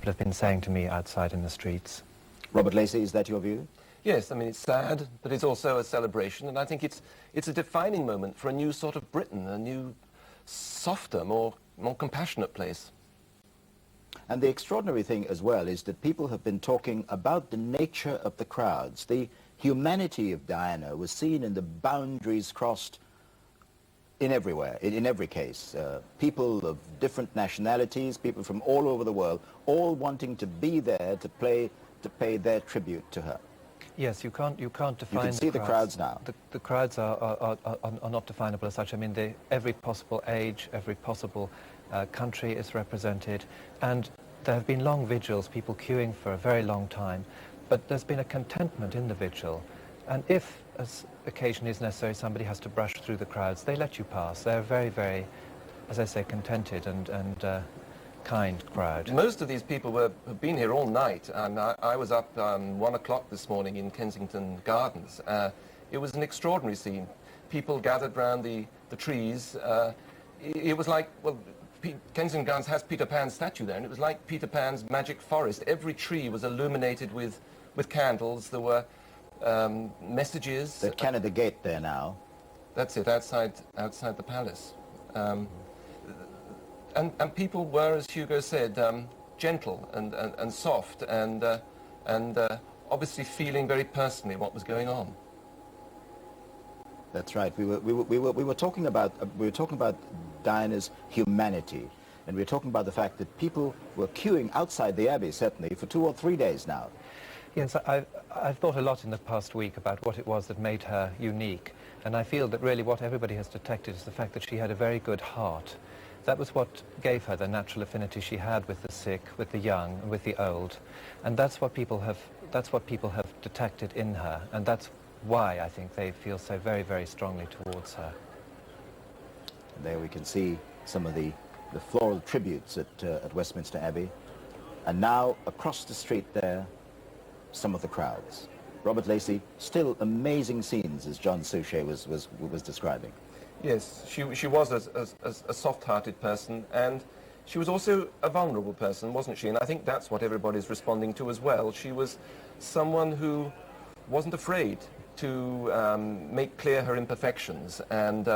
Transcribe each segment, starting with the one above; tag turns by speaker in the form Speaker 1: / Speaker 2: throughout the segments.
Speaker 1: people have been saying to me outside in the streets.
Speaker 2: Robert Lacey, is that your view?
Speaker 3: Yes, I mean, it's sad, but it's also a celebration, and I think it's a defining moment for a new sort of Britain, a new, softer, more compassionate place.
Speaker 2: And the extraordinary thing as well is that people have been talking about the nature of the crowds. The humanity of Diana was seen in the boundaries crossed in everywhere, in every case. People of different nationalities, people from all over the world, all wanting to be there to pay their tribute to her.
Speaker 1: Yes, you can't define.
Speaker 2: You can see the crowds now.
Speaker 1: The crowds are not definable as such. I mean, every possible age, every possible country is represented, and there have been long vigils, people queuing for a very long time, but there's been a contentment in the vigil, and if, as occasion is necessary, somebody has to brush through the crowds, they let you pass. They're very, very, as I say, contented and kind crowd.
Speaker 3: Most of these people have been here all night, and I was up 1 o'clock this morning in Kensington Gardens. It was an extraordinary scene. People gathered round the trees. It was like, well, Kensington Gardens has Peter Pan's statue there, and it was like Peter Pan's magic forest. Every tree was illuminated with candles. There were messages.
Speaker 2: At Canada Gate there now.
Speaker 3: That's it, outside the palace. And people were, as Hugo said, gentle and soft and obviously feeling very personally what was going on.
Speaker 2: That's right. We were talking about Diana's humanity, and we were talking about the fact that people were queuing outside the Abbey, certainly, for 2 or 3 days now.
Speaker 1: Yes, I've thought a lot in the past week about what it was that made her unique, and I feel that really what everybody has detected is the fact that she had a very good heart. That was what gave her the natural affinity she had with the sick, with the young, and with the old, and that's what people have detected in her, and that's why I think they feel so very, very strongly towards her.
Speaker 2: And there we can see some of the floral tributes at Westminster Abbey, and now across the street there, some of the crowds. Robert Lacey, still amazing scenes, as John Suchet was describing.
Speaker 3: Yes, she was a soft-hearted person, and she was also a vulnerable person, wasn't she? And I think that's what everybody's responding to as well. She was someone who wasn't afraid to make clear her imperfections and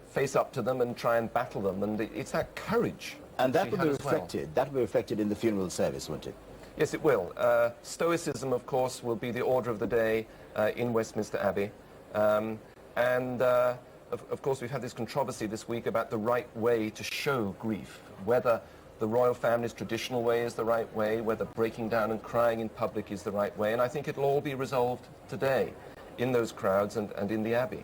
Speaker 3: face up to them and try and battle them. And it's that courage.
Speaker 2: And that will be reflected. That will be reflected in the funeral service, won't it?
Speaker 3: Yes, it will. Stoicism, of course, will be the order of the day in Westminster Abbey. Of course, we've had this controversy this week about the right way to show grief, whether the royal family's traditional way is the right way, whether breaking down and crying in public is the right way, and I think it'll all be resolved today in those crowds and in the Abbey.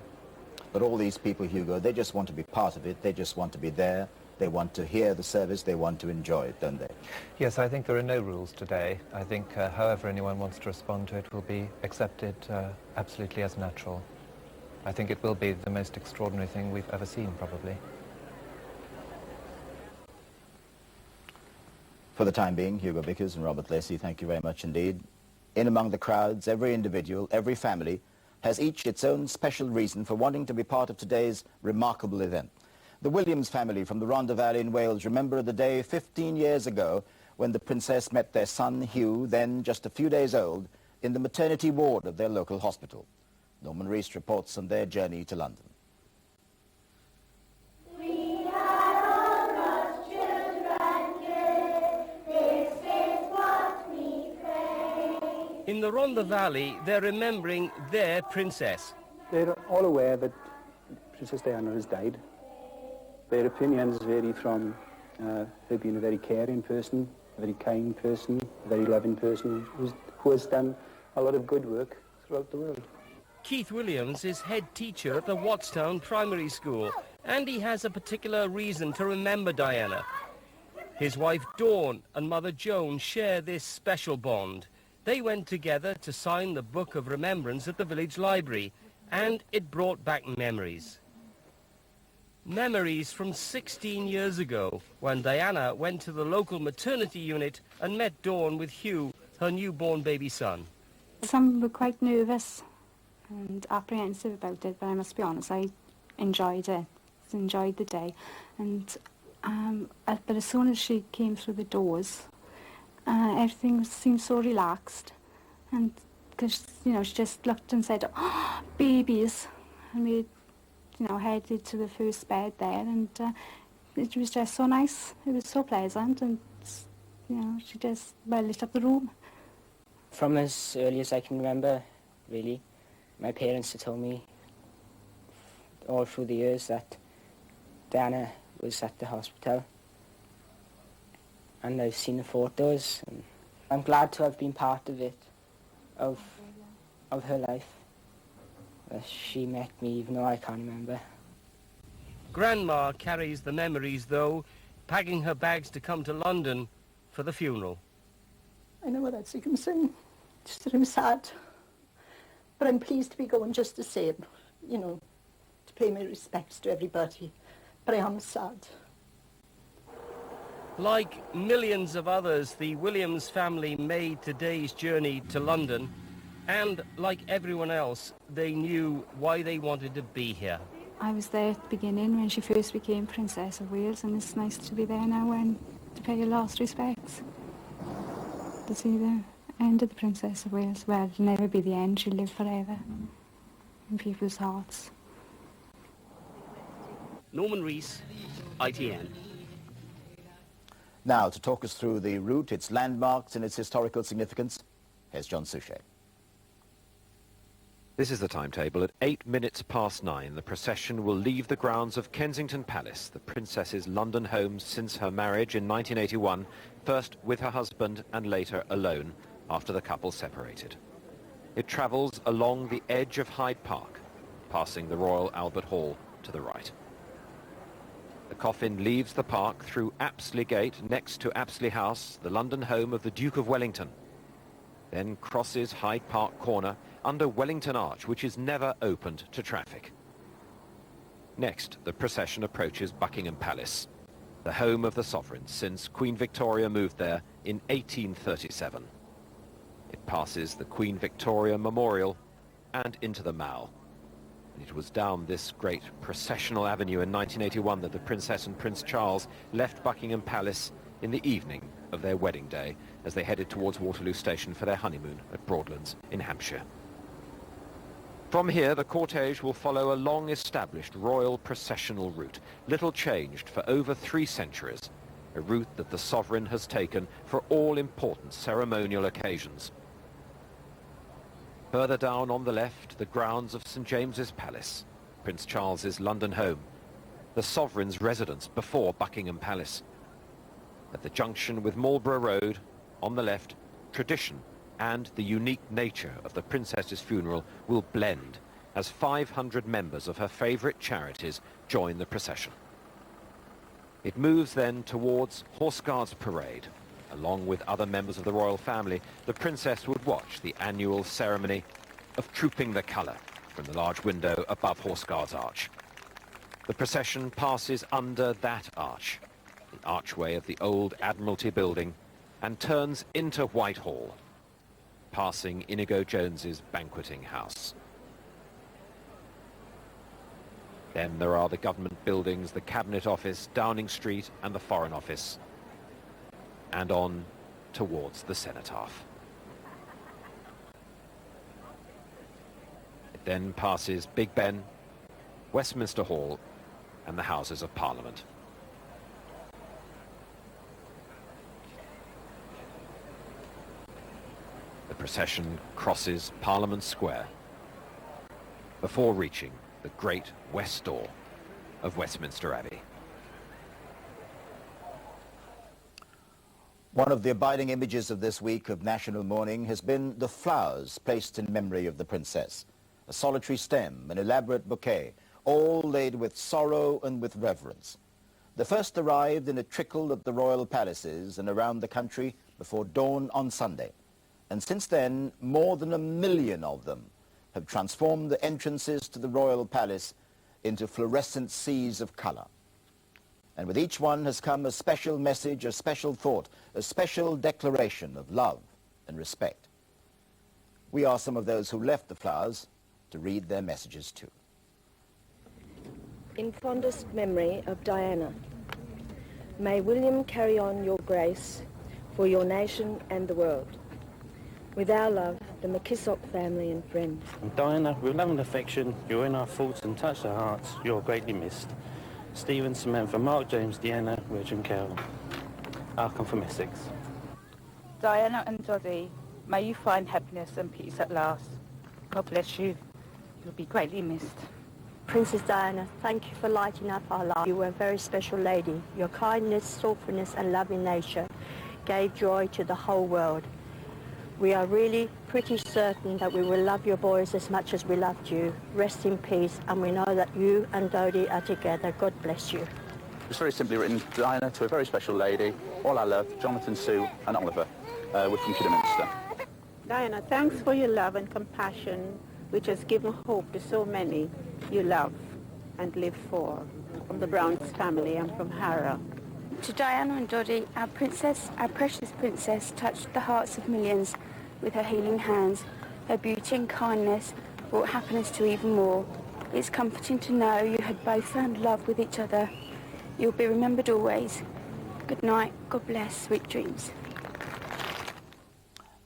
Speaker 2: But all these people, Hugo, they just want to be part of it, they just want to be there, they want to hear the service, they want to enjoy it, don't they?
Speaker 1: Yes, I think there are no rules today. I think however anyone wants to respond to it will be accepted absolutely as natural. I think it will be the most extraordinary thing we've ever seen, probably.
Speaker 2: For the time being, Hugo Vickers and Robert Lacey, thank you very much indeed. In among the crowds, every individual, every family, has each its own special reason for wanting to be part of today's remarkable event. The Williams family from the Rhondda Valley in Wales remember the day 15 years ago when the princess met their son Hugh, then just a few days old, in the maternity ward of their local hospital. Norman Rees reports on their journey to London.
Speaker 4: We are all God's children here. This is what we pray.
Speaker 5: In the Rhondda Valley, they're remembering their princess.
Speaker 6: They're all aware that Princess Diana has died. Their opinions vary from her being a very caring person, a very kind person, a very loving person who has done a lot of good work throughout the world.
Speaker 5: Keith Williams is head teacher at the Watstown Primary School, and he has a particular reason to remember Diana. His wife Dawn and mother Joan share this special bond. They went together to sign the Book of Remembrance at the village library, and it brought back memories. Memories from 16 years ago, when Diana went to the local maternity unit and met Dawn with Hugh, her newborn baby son.
Speaker 7: Some were quite nervous and apprehensive about it, but I must be honest, I enjoyed it. I enjoyed the day, and but as soon as she came through the doors, Everything seemed so relaxed, and because, you know, she just looked and said, "Oh, babies," and we, you know, headed to the first bed there, and it was just so nice. It was so pleasant, and, you know, she just lit up the room.
Speaker 8: From as early as I can remember, really, my parents had told me all through the years that Diana was at the hospital. And I've seen the photos, and I'm glad to have been part of it, of her life. She met me even though I can't remember.
Speaker 5: Grandma carries the memories, though, packing her bags to come to London for the funeral.
Speaker 9: I know what else you can say. Just that I'm sad. But I'm pleased to be going just the same, you know, to pay my respects to everybody. But I am sad.
Speaker 5: Like millions of others, the Williams family made today's journey to London, and like everyone else, they knew why they wanted to be here.
Speaker 7: I was there at the beginning when she first became Princess of Wales, and it's nice to be there now and to pay your last respects. To see the end of the Princess of Wales. Well, it'll never be the end, she'll live forever in people's hearts.
Speaker 5: Norman Rees, ITN.
Speaker 2: Now, to talk us through the route, its landmarks and its historical significance, here's John Suchet.
Speaker 10: This is the timetable. At 9:08, the procession will leave the grounds of Kensington Palace, the Princess's London home since her marriage in 1981, first with her husband and later alone, after the couple separated. It travels along the edge of Hyde Park, passing the Royal Albert Hall to the right. The coffin leaves the park through Apsley Gate next to Apsley House, the London home of the Duke of Wellington, then crosses Hyde Park Corner under Wellington Arch, which is never opened to traffic. Next, the procession approaches Buckingham Palace, the home of the sovereigns since Queen Victoria moved there in 1837. It passes the Queen Victoria Memorial and into the Mall. It was down this great processional avenue in 1981 that the Princess and Prince Charles left Buckingham Palace in the evening of their wedding day as they headed towards Waterloo Station for their honeymoon at Broadlands in Hampshire. From here, the cortege will follow a long-established royal processional route, little changed for over 3 centuries, a route that the sovereign has taken for all important ceremonial occasions. Further down on the left, the grounds of St James's Palace, Prince Charles's London home, the sovereign's residence before Buckingham Palace. At the junction with Marlborough Road, on the left, tradition and the unique nature of the princess's funeral will blend as 500 members of her favourite charities join the procession. It moves then towards Horse Guards Parade. Along with other members of the royal family, the princess would watch the annual ceremony of Trooping the Colour from the large window above Horse Guards Arch. The procession passes under that arch, the archway of the old Admiralty building, and turns into Whitehall, passing Inigo Jones's banqueting house. Then there are the government buildings, the Cabinet Office, Downing Street and the Foreign Office, and on towards the Cenotaph. It then passes Big Ben, Westminster Hall and the Houses of Parliament. The procession crosses Parliament Square before reaching the great west door of Westminster Abbey.
Speaker 2: One of the abiding images of this week of national mourning has been the flowers placed in memory of the princess. A solitary stem, an elaborate bouquet, all laid with sorrow and with reverence. The first arrived in a trickle at the royal palaces and around the country before dawn on Sunday. And since then, more than 1 million of them have transformed the entrances to the royal palace into fluorescent seas of colour. And with each one has come a special message, a special thought, a special declaration of love and respect. We are some of those who left the flowers to read their messages too.
Speaker 11: In fondest memory of Diana, may William carry on your grace for your nation and the world. With our love, the McKissock family and friends.
Speaker 12: And Diana, with love and affection, you're in our thoughts and touch our hearts. You're greatly missed. Stephen, Samantha, Mark, James, Deanna, Reg and Carol. Arkham from Essex.
Speaker 13: Diana and Doddy, may you find happiness and peace at last. God bless you. You'll be greatly missed.
Speaker 14: Princess Diana, thank you for lighting up our life. You were a very special lady. Your kindness, thoughtfulness and loving nature gave joy to the whole world. We are really pretty certain that we will love your boys as much as we loved you. Rest in peace, and we know that you and Dodie are together. God bless you.
Speaker 15: It's very simply written, Diana, to a very special lady. All our love, Jonathan, Sue and Oliver. We're from Kidderminster.
Speaker 13: Diana, thanks for your love and compassion, which has given hope to so many you love and live for. From the Browns family and from Harrow.
Speaker 7: To Diana and Doddy, our precious princess, touched the hearts of millions with her healing hands. Her beauty and kindness brought happiness to even more. It's comforting to know you had both found love with each other. You'll be remembered always. Good night, God bless, sweet dreams.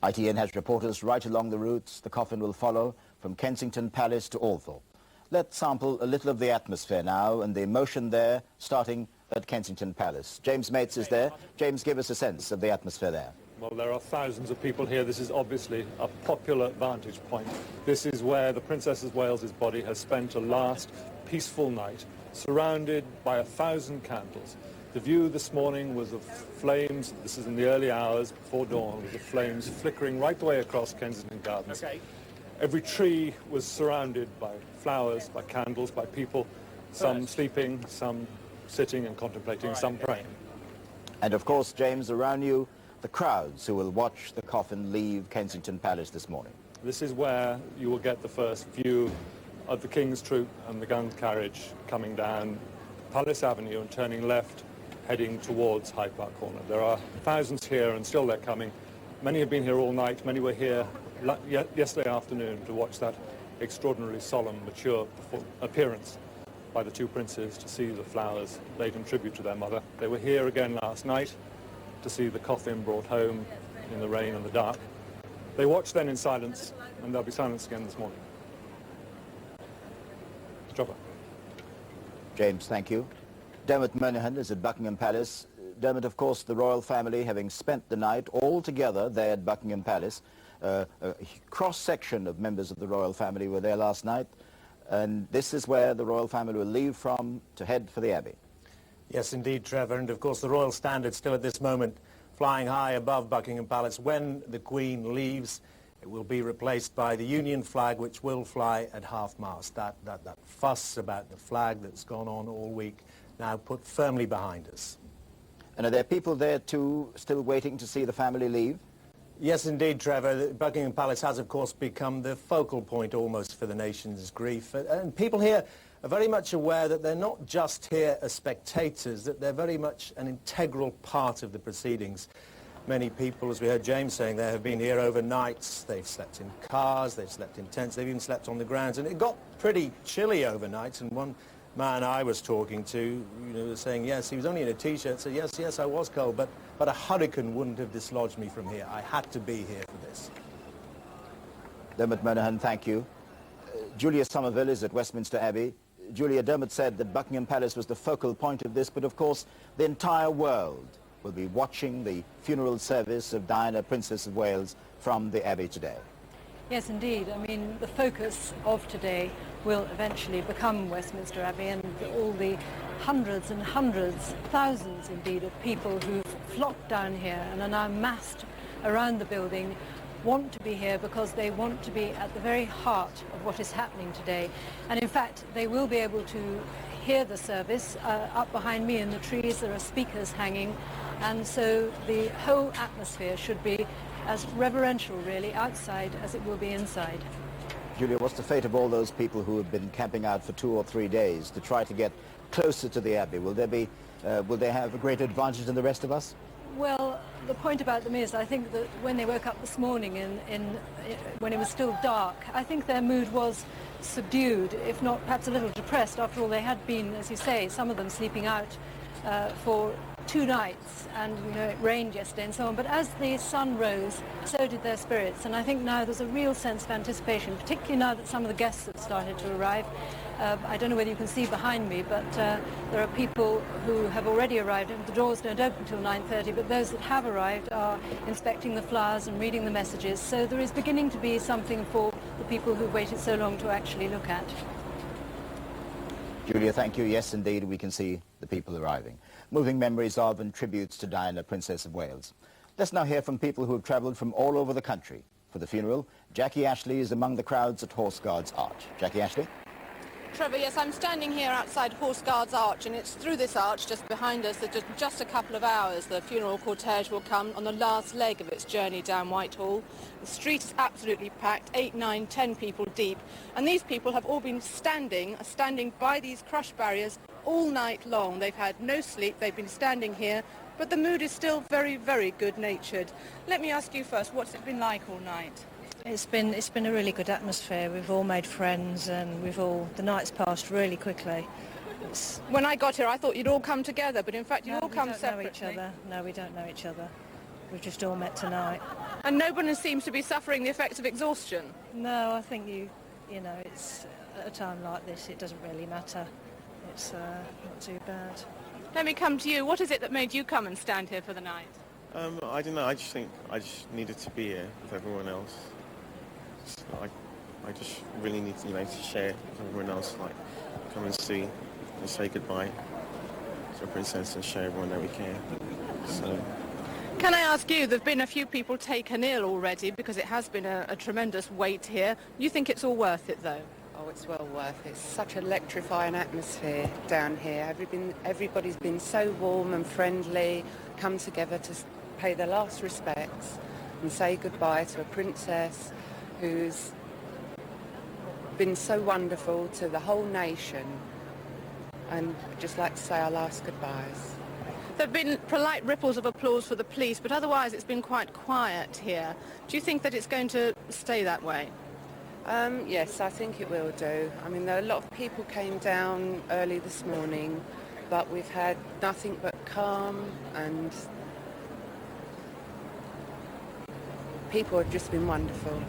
Speaker 2: ITN has reporters right along the routes the coffin will follow, from Kensington Palace to Althorpe. Let's sample a little of the atmosphere now and the emotion there, starting at Kensington Palace. James Mates is there. James, give us a sense of the atmosphere there.
Speaker 16: Well, there are thousands of people here. This is obviously a popular vantage point. This is where the Princess of Wales's body has spent a last peaceful night, surrounded by 1,000 candles. The view this morning was of flames. This is in the early hours before dawn, with the flames flickering right the way across Kensington Gardens. Okay. Every tree was surrounded by flowers, by candles, by people, some sleeping, some sitting and contemplating, some praying.
Speaker 2: And of course, James, around you, the crowds who will watch the coffin leave Kensington Palace this morning.
Speaker 16: This is where you will get the first view of the King's troop and the gun carriage coming down Palace Avenue and turning left, heading towards Hyde Park Corner. There are thousands here and still they're coming. Many have been here all night. Many were here yesterday afternoon to watch that extraordinarily solemn, mature appearance by the two princes, to see the flowers laid in tribute to their mother. They were here again last night to see the coffin brought home in the rain and the dark. They watched then in silence, and there'll be silence again this morning. Trevor.
Speaker 2: James, thank you. Dermot Monaghan is at Buckingham Palace. Dermot, of course, the royal family having spent the night all together there at Buckingham Palace. A cross-section of members of the royal family were there last night. And this is where the royal family will leave from to head for the Abbey.
Speaker 17: Yes, indeed, Trevor. And, of course, the royal standard still at this moment flying high above Buckingham Palace. When the Queen leaves, it will be replaced by the Union flag, which will fly at half-mast. That fuss about the flag that's gone on all week now put firmly behind us.
Speaker 2: And are there people there, too, still waiting to see the family leave?
Speaker 17: Yes, indeed, Trevor. Buckingham Palace has, of course, become the focal point almost for the nation's grief. And people here are very much aware that they're not just here as spectators, that they're very much an integral part of the proceedings. Many people, as we heard James saying, there have been here overnight. They've slept in cars, they've slept in tents, they've even slept on the grounds. And it got pretty chilly overnight, and one man I was talking to, was saying, yes, he was only in a T-shirt, said, yes, I was cold, but a hurricane wouldn't have dislodged me from here. I had to be here for this.
Speaker 2: Dermot Monaghan, thank you. Julia Somerville is at Westminster Abbey. Julia, Dermot said that Buckingham Palace was the focal point of this, but of course the entire world will be watching the funeral service of Diana, Princess of Wales, from the Abbey today.
Speaker 18: Yes, indeed. I mean, the focus of today will eventually become Westminster Abbey, and all the hundreds and hundreds, thousands indeed, of people who've flocked down here and are now massed around the building want to be here because they want to be at the very heart of what is happening today. And in fact, they will be able to hear the service. Up behind me in the trees there are speakers hanging, and so the whole atmosphere should be as reverential, really, outside as it will be inside.
Speaker 2: Julia, what's the fate of all those people who have been camping out for 2 or 3 days to try to get closer to the Abbey? Will they have a greater advantage than the rest of us?
Speaker 18: Well, the point about them is, I think that when they woke up this morning when it was still dark, I think their mood was subdued, if not perhaps a little depressed. After all, they had been, as you say, some of them sleeping out for 2 nights, and it rained yesterday and so on, but as the sun rose, so did their spirits, and I think now there's a real sense of anticipation, particularly now that some of the guests have started to arrive. I don't know whether you can see behind me, but there are people who have already arrived, and the doors don't open until 9:30, but those that have arrived are inspecting the flowers and reading the messages, so there is beginning to be something for the people who've waited so long to actually look at.
Speaker 2: Julia, thank you. Yes, indeed, we can see the people arriving. Moving memories of and tributes to Diana, Princess of Wales. Let's now hear from people who have travelled from all over the country. For the funeral, Jackie Ashley is among the crowds at Horse Guards Arch. Jackie Ashley?
Speaker 19: Trevor, yes, I'm standing here outside Horse Guards Arch, and it's through this arch just behind us that just a couple of hours the funeral cortege will come on the last leg of its journey down Whitehall. The street is absolutely packed, 8, 9, 10 people deep, and these people have all been standing by these crush barriers all night long. They've had no sleep, they've been standing here, but the mood is still very, very good-natured. Let me ask you first, what's it been like all night?
Speaker 18: It's been a really good atmosphere. We've all made friends, and the night's passed really quickly.
Speaker 19: When I got here, I thought you'd all come together, but in fact you all come separately.
Speaker 18: Know each other. No, we don't know each other. We've just all met tonight.
Speaker 19: And nobody seems to be suffering the effects of exhaustion?
Speaker 18: No, I think it's at a time like this, it doesn't really matter. It's not too bad.
Speaker 19: Let me come to you. What is it that made you come and stand here for the night?
Speaker 20: I don't know. I just think I just needed to be here with everyone else. I just really need to, to share with everyone else, come and see and say goodbye to the princess and show everyone that we care. So.
Speaker 19: Can I ask you, there have been a few people taken ill already because it has been a tremendous wait here. You think it's all worth it, though?
Speaker 21: Oh, it's well worth it. It's such an electrifying atmosphere down here. Everybody's been so warm and friendly, come together to pay their last respects and say goodbye to a princess who's been so wonderful to the whole nation, and I'd just like to say our last goodbyes.
Speaker 19: There have been polite ripples of applause for the police, but otherwise it's been quite quiet here. Do you think that it's going to stay that way?
Speaker 21: Yes, I think it will do. I mean, a lot of people came down early this morning, but we've had nothing but calm, and people have just been wonderful.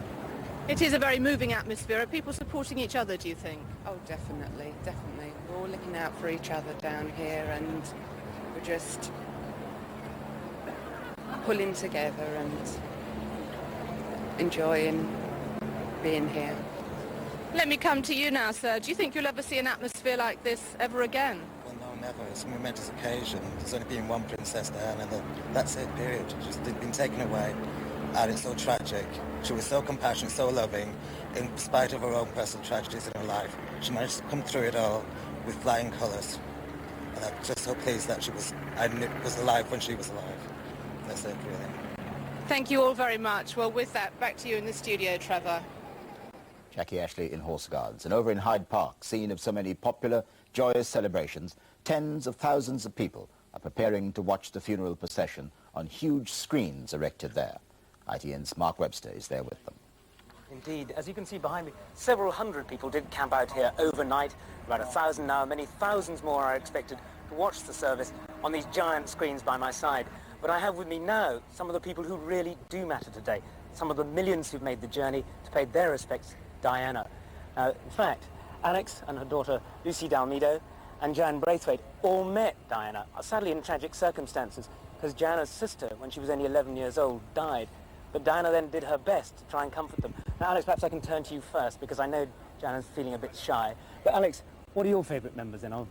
Speaker 19: It is a very moving atmosphere. Are people supporting each other, do you think?
Speaker 21: Oh, definitely, definitely. We're all looking out for each other down here, and we're just pulling together and enjoying being here.
Speaker 19: Let me come to you now, sir. Do you think you'll ever see an atmosphere like this ever again?
Speaker 22: Well, no, never. It's a momentous occasion. There's only been one Princess Diana, and that's it, period. She's been taken away, and it's so tragic. She was so compassionate, so loving, in spite of her own personal tragedies in her life. She managed to come through it all with flying colours. And I'm just so pleased that she was alive when she was alive. That's it, really.
Speaker 19: Thank you all very much. Well, with that, back to you in the studio, Trevor.
Speaker 2: Jackie Ashley in Horse Guards. And over in Hyde Park, scene of so many popular, joyous celebrations, tens of thousands of people are preparing to watch the funeral procession on huge screens erected there. ITN's Mark Webster is there with them.
Speaker 23: Indeed. As you can see behind me, several hundred people did camp out here overnight. About 1,000 now. Many thousands more are expected to watch the service on these giant screens by my side. But I have with me now some of the people who really do matter today. Some of the millions who've made the journey to pay their respects to Diana. In fact, Alex and her daughter Lucy Dalmido and Jan Braithwaite all met Diana, sadly in tragic circumstances, because Diana's sister, when she was only 11 years old, died. But Diana then did her best to try and comfort them. Now, Alex, perhaps I can turn to you first, because I know Diana's feeling a bit shy. But Alex, what are your favourite members then of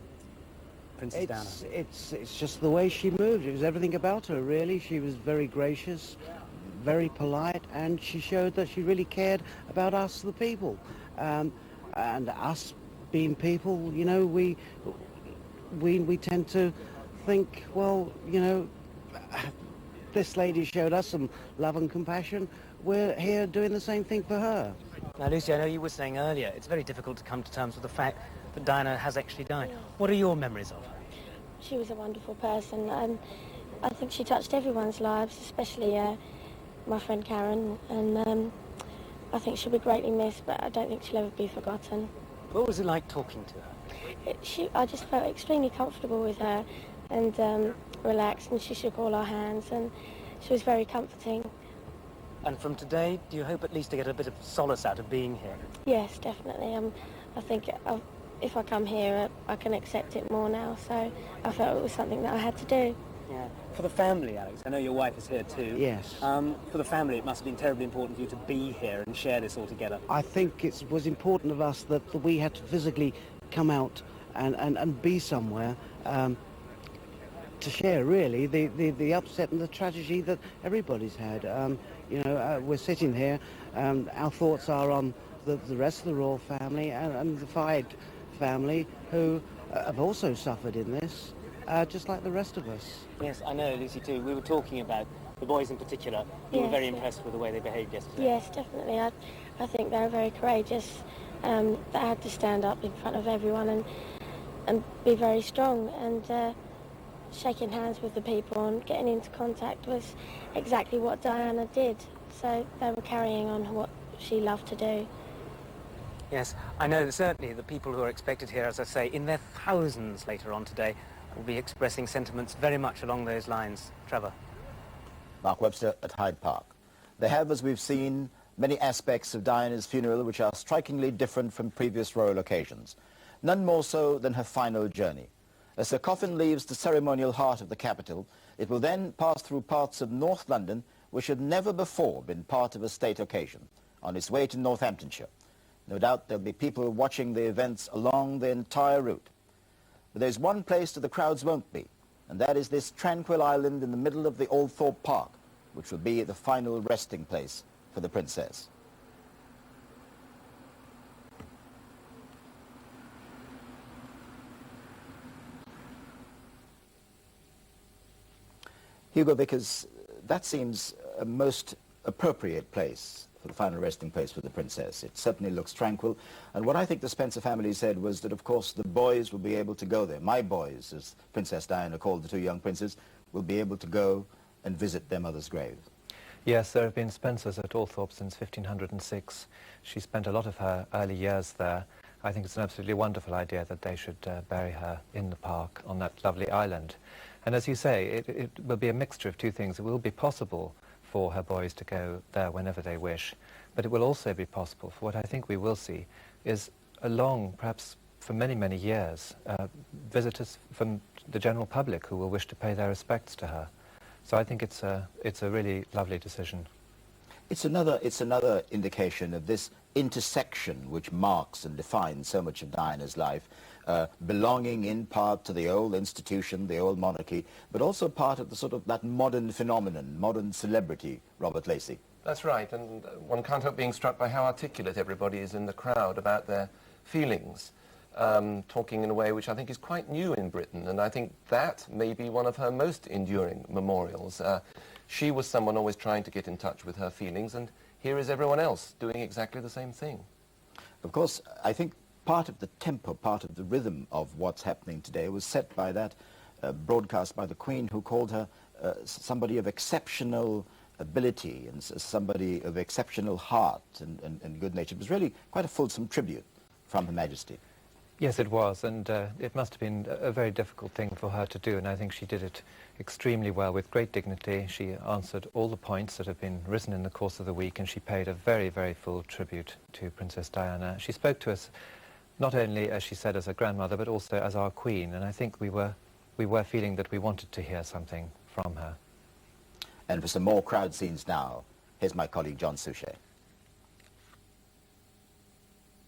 Speaker 23: Princess Diana?
Speaker 24: It's just the way she moved. It was everything about her, really. She was very gracious, very polite, and she showed that she really cared about us, the people. And us being people, we tend to think, well, this lady showed us some love and compassion. We're here doing the same thing for her.
Speaker 23: Now, Lucy, I know you were saying earlier, it's very difficult to come to terms with the fact that Diana has actually died. What are your memories of her?
Speaker 14: She was a wonderful person. I think she touched everyone's lives, especially my friend Karen, and I think she'll be greatly missed, but I don't think she'll ever be forgotten.
Speaker 23: What was it like talking to her?
Speaker 14: I just felt extremely comfortable with her.
Speaker 1: and relaxed, and she shook all our hands, and she was very comforting.
Speaker 23: And from today, do you hope at least to get a bit of solace out of being here?
Speaker 1: Yes, definitely. I think if I come here, I can accept it more now, so I felt it was something that I had to do.
Speaker 23: Yeah. For the family, Alex, I know your wife is here too.
Speaker 24: Yes.
Speaker 23: For the family, it must have been terribly important for you to be here and share this all together.
Speaker 24: I think it was important of us that we had to physically come out and be somewhere to share, really, the upset and the tragedy that everybody's had. We're sitting here, our thoughts are on the rest of the royal family and the Fayed family, who have also suffered in this, just like the rest of us.
Speaker 23: Yes, I know, Lucy, too. We were talking about the boys in particular. You were very impressed with the way they behaved yesterday.
Speaker 1: Yes, definitely. I think they were very courageous. They had to stand up in front of everyone and be very strong, and shaking hands with the people and getting into contact was exactly what Diana did. So they were carrying on what she loved to do.
Speaker 23: Yes, I know that certainly the people who are expected here, as I say, in their thousands later on today, will be expressing sentiments very much along those lines. Trevor.
Speaker 2: Mark Webster at Hyde Park. They have, as we've seen, many aspects of Diana's funeral which are strikingly different from previous royal occasions. None more so than her final journey. As her coffin leaves the ceremonial heart of the capital, it will then pass through parts of North London which had never before been part of a state occasion, on its way to Northamptonshire. No doubt there'll be people watching the events along the entire route. But there's one place that the crowds won't be, and that is this tranquil island in the middle of the Althorpe Park, which will be the final resting place for the princess. Hugo Vickers, that seems a most appropriate place for the final resting place for the princess. It certainly looks tranquil. And what I think the Spencer family said was that, of course, the boys will be able to go there. My boys, as Princess Diana called the two young princes, will be able to go and visit their mother's grave.
Speaker 3: Yes, there have been Spencers at Althorpe since 1506. She spent a lot of her early years there. I think it's an absolutely wonderful idea that they should bury her in the park on that lovely island. And as you say, it will be a mixture of two things. It will be possible for her boys to go there whenever they wish, but it will also be possible for what I think we will see is a long, perhaps for many, many years, visitors from the general public who will wish to pay their respects to her. So I think it's a really lovely decision.
Speaker 2: It's another indication of this intersection which marks and defines so much of Diana's life, belonging in part to the old institution, the old monarchy, but also part of the sort of that modern phenomenon, modern celebrity, Robert Lacey.
Speaker 4: That's right, and one can't help being struck by how articulate everybody is in the crowd about their feelings, talking in a way which I think is quite new in Britain, and I think that may be one of her most enduring memorials. She was someone always trying to get in touch with her feelings, and here is everyone else doing exactly the same thing.
Speaker 2: Of course, I think part of the tempo, part of the rhythm of what's happening today was set by that broadcast by the Queen, who called her somebody of exceptional ability and somebody of exceptional heart and good nature. It was really quite a fulsome tribute from Her Majesty.
Speaker 3: Yes, it was, and it must have been a very difficult thing for her to do, and I think she did it extremely well, with great dignity. She answered all the points that have been risen in the course of the week, and she paid a very, very full tribute to Princess Diana. She spoke to us not only, as she said, as a grandmother, but also as our Queen, and I think we were feeling that we wanted to hear something from her.
Speaker 2: And for some more crowd scenes now, here's my colleague John Suchet.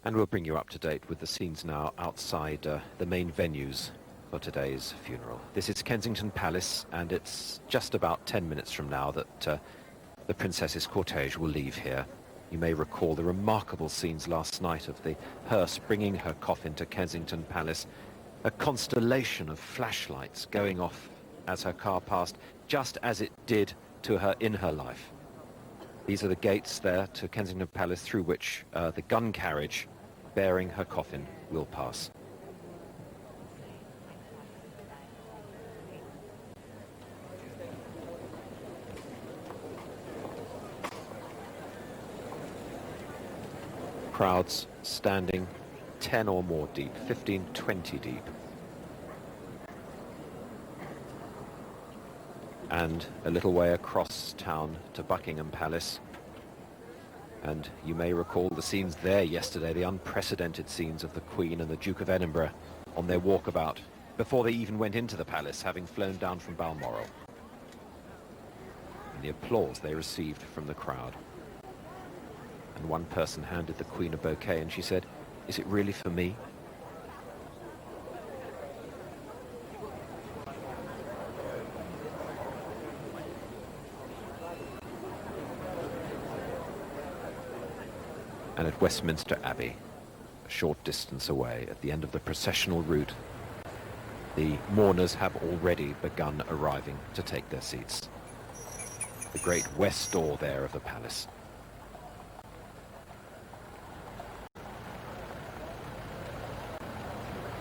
Speaker 10: And we'll bring you up to date with the scenes now outside the main venues for today's funeral. This is Kensington Palace, and it's just about 10 minutes from now that the princess's cortege will leave here. You may recall the remarkable scenes last night of the hearse bringing her coffin to Kensington Palace, a constellation of flashlights going off as her car passed, just as it did to her in her life. These are the gates there to Kensington Palace through which the gun carriage bearing her coffin will pass. Crowds standing 10 or more deep, 15, 20 deep. and a little way across town to Buckingham Palace. And you may recall the scenes there yesterday, the unprecedented scenes of the Queen and the Duke of Edinburgh on their walkabout before they even went into the palace, having flown down from Balmoral. And the applause they received from the crowd. And one person handed the Queen a bouquet and she said, "Is it really for me?" And at Westminster Abbey, a short distance away, at the end of the processional route, the mourners have already begun arriving to take their seats. The great west door there of the palace.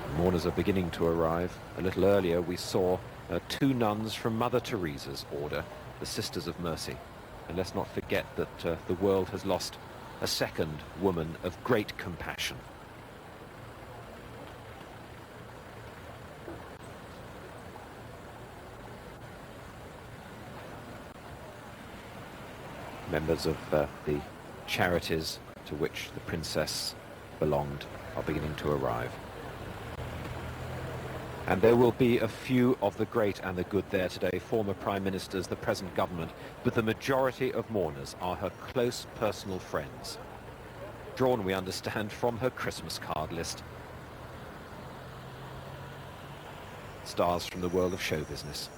Speaker 10: The mourners are beginning to arrive. A little earlier we saw 2 nuns from Mother Teresa's order, the Sisters of Mercy. And let's not forget that the world has lost a second woman of great compassion. Members of the charities to which the princess belonged are beginning to arrive. And there will be a few of the great and the good there today, former prime ministers, the present government, but the majority of mourners are her close personal friends, drawn, we understand, from her Christmas card list. Stars from the world of show business.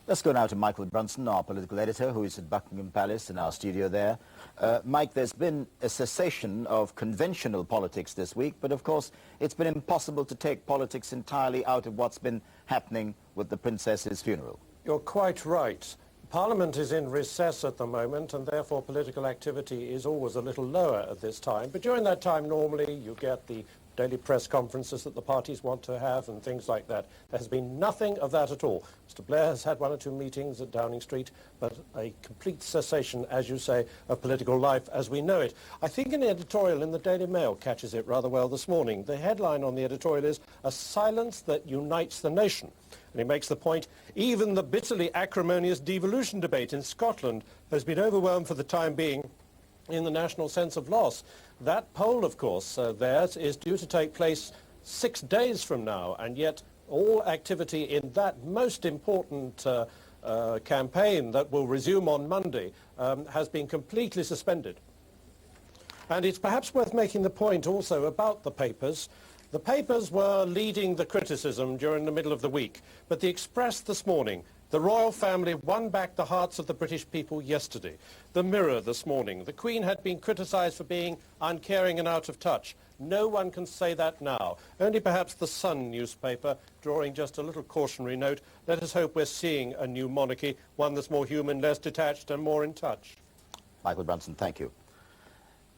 Speaker 2: Let's go now to Michael Brunson, our political editor, who is at Buckingham Palace in our studio there. Mike, there's been a cessation of conventional politics this week, but of course it's been impossible to take politics entirely out of what's been happening with the princess's funeral.
Speaker 17: You're quite right. Parliament is in recess at the moment, and therefore political activity is always a little lower at this time. But during that time, normally, you get the daily press conferences that the parties want to have and things like that. There has been nothing of that at all. Mr. Blair has had 1 or 2 meetings at Downing Street, but a complete cessation, as you say, of political life as we know it. I think an editorial in the Daily Mail catches it rather well this morning. The headline on the editorial is, "A silence that unites the nation." And he makes the point, even the bitterly acrimonious devolution debate in Scotland has been overwhelmed for the time being in the national sense of loss. That poll, of course, theirs is due to take place 6 days from now, and yet all activity in that most important campaign that will resume on Monday has been completely suspended. And it's perhaps worth making the point also about the papers. The papers were leading the criticism during the middle of the week, but the Express this morning, the royal family won back the hearts of the British people yesterday. The Mirror this morning, the Queen had been criticised for being uncaring and out of touch. No one can say that now. Only perhaps the Sun newspaper, drawing just a little cautionary note. Let us hope we're seeing a new monarchy, one that's more human, less detached and more in touch.
Speaker 2: Michael Brunson, thank you.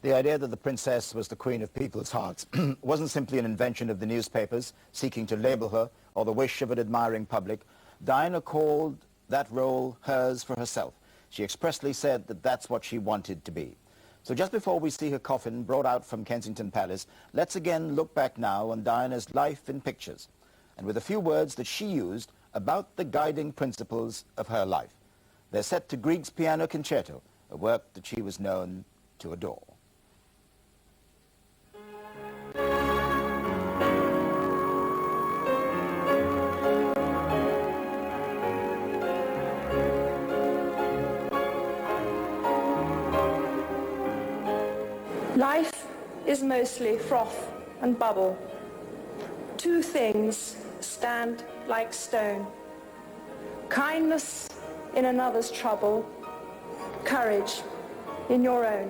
Speaker 2: The idea that the princess was the queen of people's hearts wasn't simply an invention of the newspapers seeking to label her or the wish of an admiring public. Diana called that role hers for herself. She expressly said that that's what she wanted to be. So just before we see her coffin brought out from Kensington Palace, let's again look back now on Diana's life in pictures, and with a few words that she used about the guiding principles of her life. They're set to Grieg's Piano Concerto, a work that she was known to adore.
Speaker 5: Life is mostly froth and bubble. 2 things stand like stone. Kindness in another's trouble, courage in your own.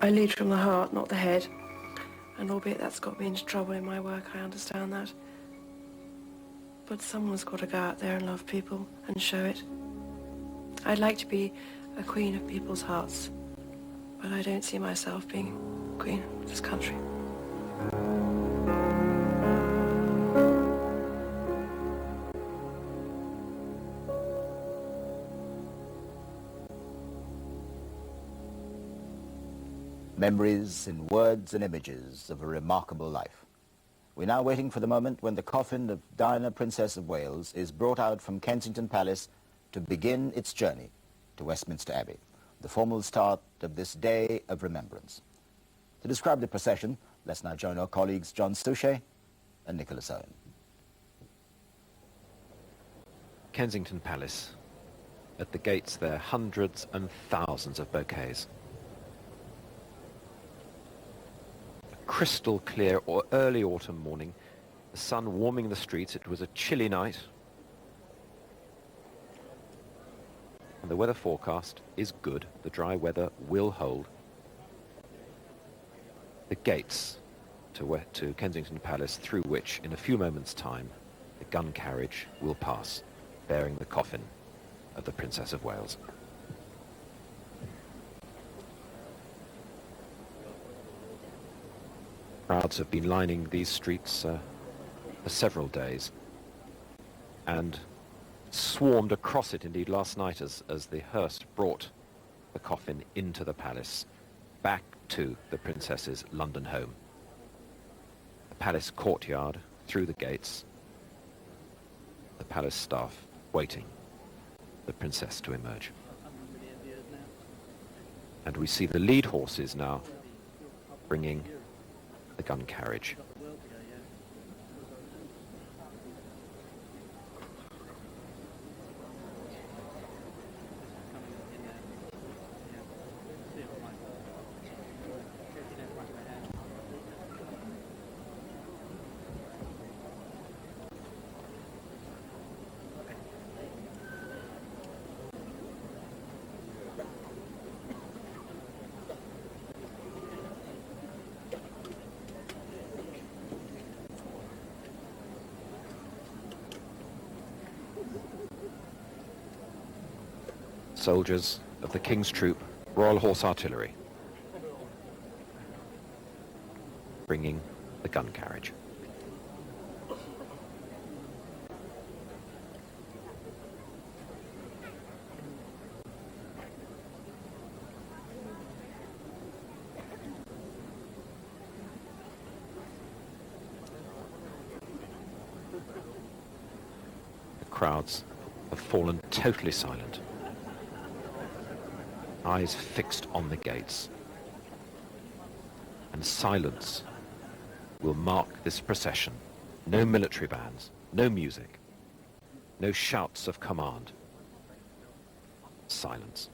Speaker 5: I lead from the heart, not the head. And albeit that's got me into trouble in my work, I understand that. But someone's got to go out there and love people and show it. I'd like to be a queen of people's hearts, but I don't see myself being queen of this country.
Speaker 2: Memories in words and images of a remarkable life. We're now waiting for the moment when the coffin of Diana, Princess of Wales, is brought out from Kensington Palace to begin its journey to Westminster Abbey, the formal start of this day of remembrance. To describe the procession, let's now join our colleagues John Suchet and Nicholas Owen.
Speaker 10: Kensington Palace. At the gates there, hundreds and thousands of bouquets. Crystal clear or early autumn morning, the sun warming the streets. It was a chilly night, and the weather forecast is good. The dry weather will hold. The gates to Kensington Palace, through which in a few moments' time the gun carriage will pass, bearing the coffin of the Princess of Wales. Crowds have been lining these streets for several days and swarmed across it indeed last night as the hearse brought the coffin into the palace, back to the princess's London home. The palace courtyard, through the gates, the palace staff waiting for the princess to emerge. And we see the lead horses now bringing the gun carriage. Soldiers of the King's Troop, Royal Horse Artillery, bringing the gun carriage. The crowds have fallen totally silent, eyes fixed on the gates. And silence will mark this procession. No military bands, no music, no shouts of command. Silence.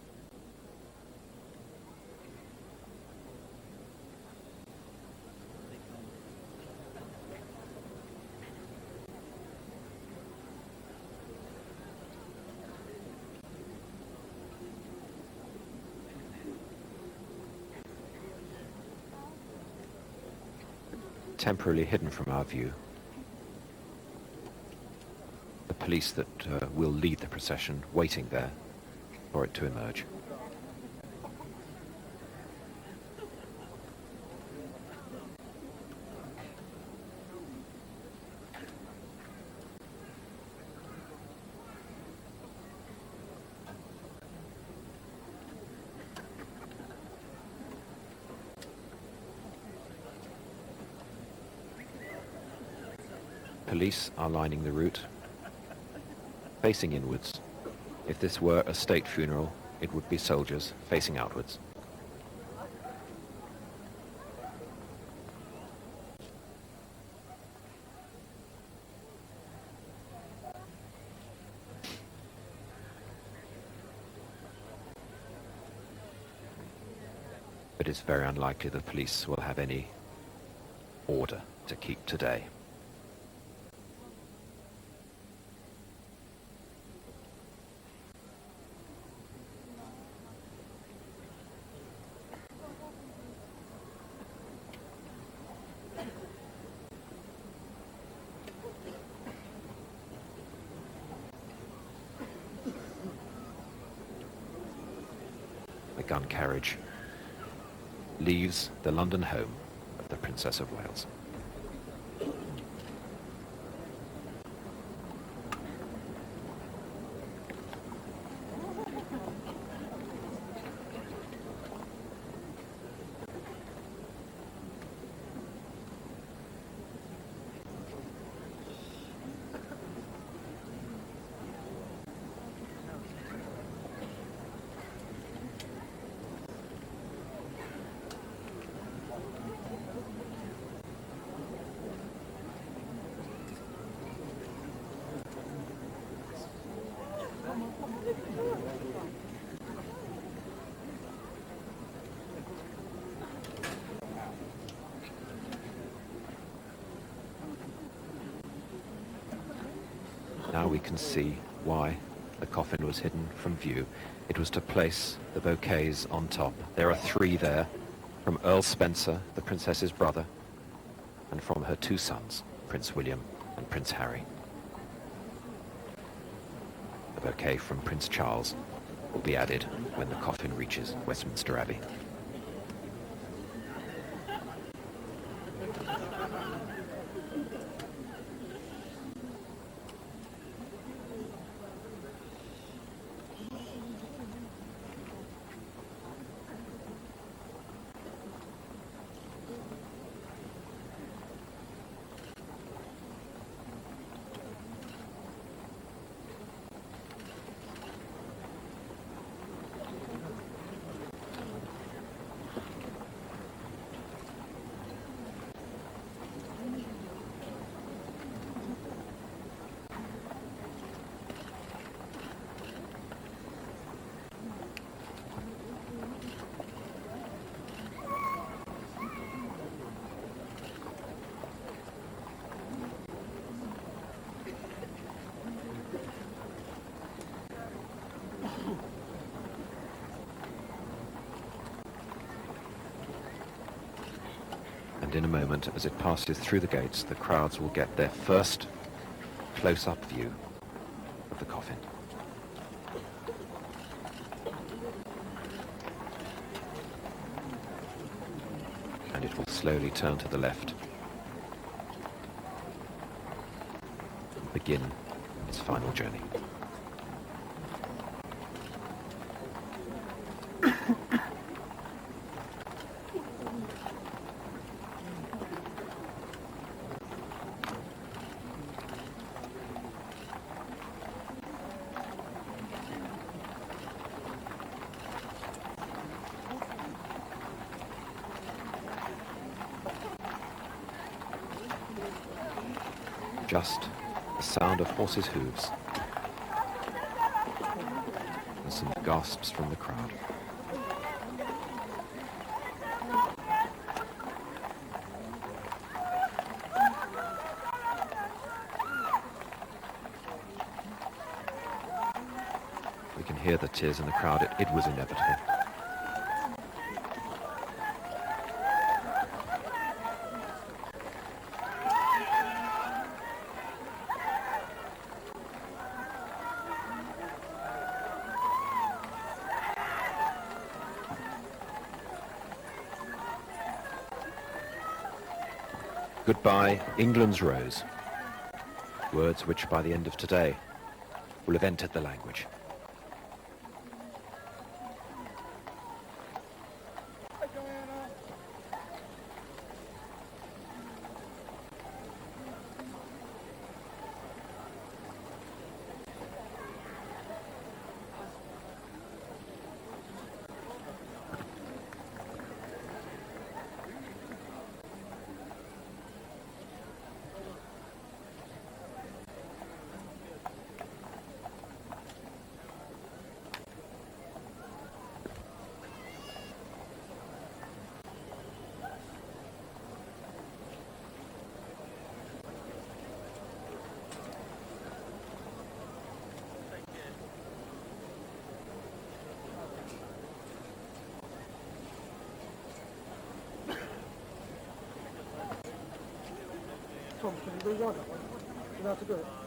Speaker 10: Temporarily hidden from our view, the police that will lead the procession waiting there for it to emerge. Police are lining the route, facing inwards. If this were a state funeral, it would be soldiers facing outwards. But it's very unlikely the police will have any order to keep today. gun carriage leaves the London home of the Princess of Wales. Now we can see why the coffin was hidden from view. It was to place the bouquets on top. There are 3 there, from Earl Spencer, the Princess's brother, and from her 2 sons, Prince William and Prince Harry. The bouquet from Prince Charles will be added when the coffin reaches Westminster Abbey. And in a moment, as it passes through the gates, the crowds will get their first close-up view of the coffin. And it will slowly turn to the left and begin its final journey. Just the sound of horses' hooves and some gasps from the crowd. We can hear the tears in the crowd. It was inevitable. Goodbye, England's Rose. Words which by the end of today will have entered the language.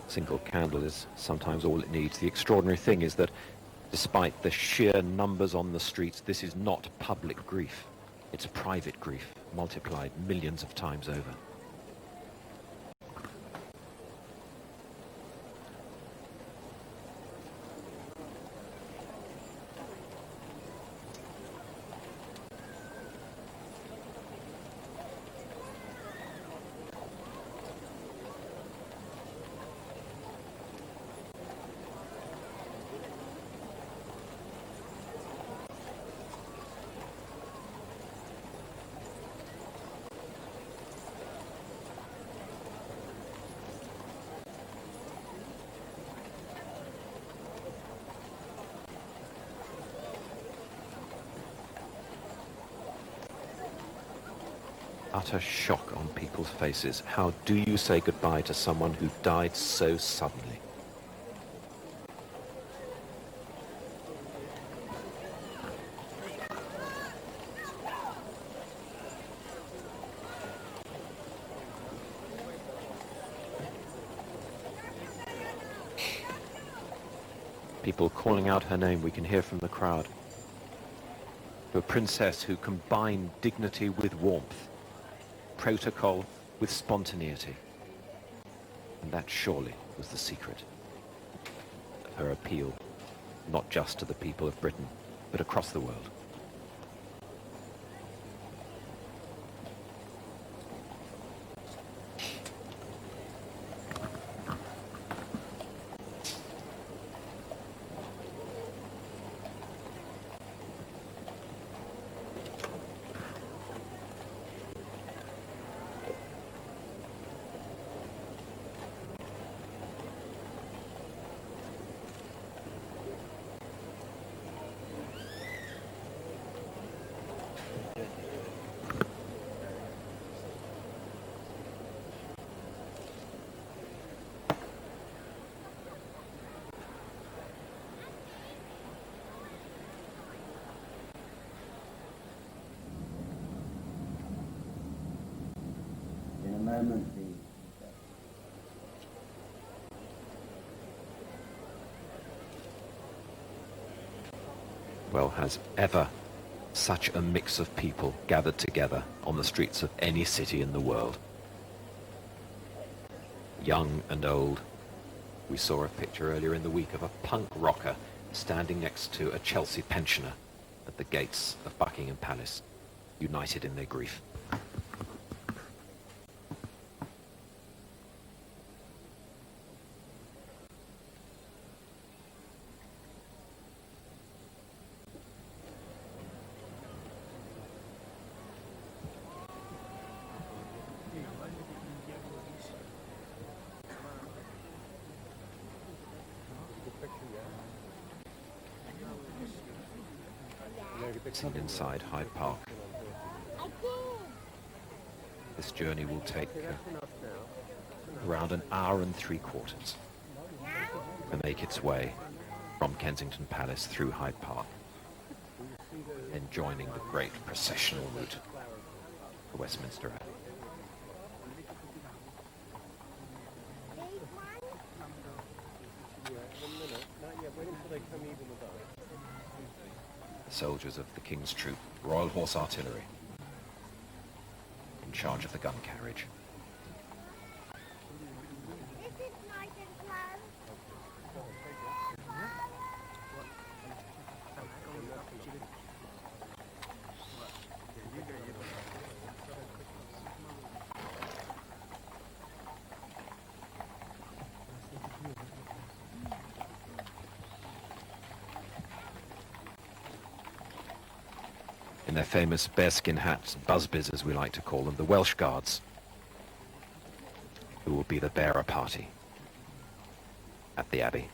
Speaker 10: Single candle is sometimes all it needs. The extraordinary thing is that Despite the sheer numbers on the streets, this is not public grief. It's private grief, multiplied millions of times over. Utter shock on people's faces. How do you say goodbye to someone who died so suddenly? People calling out her name, we can hear from the crowd. To a princess who combined dignity with warmth, protocol with spontaneity. And that surely was the secret of her appeal, not just to the people of Britain, but across the world. Well, has ever such a mix of people gathered together on the streets of any city in the world? Young and old. We saw a picture earlier in the week of a punk rocker standing next to a Chelsea pensioner at the gates of Buckingham Palace, united in their grief. Seen inside Hyde Park. This journey will take around an hour and 3/4 to make its way from Kensington Palace through Hyde Park, then joining the great processional route for Westminster Abbey. Soldiers of the King's Troop, Royal Horse Artillery, in charge of the gun carriage. In their famous bearskin hats, busbies as we like to call them, the Welsh Guards, who will be the bearer party at the Abbey.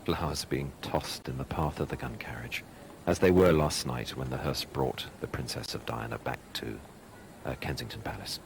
Speaker 10: flowers being tossed in the path of the gun carriage, as they were last night when the hearse brought the Princess of Diana back to Kensington Palace.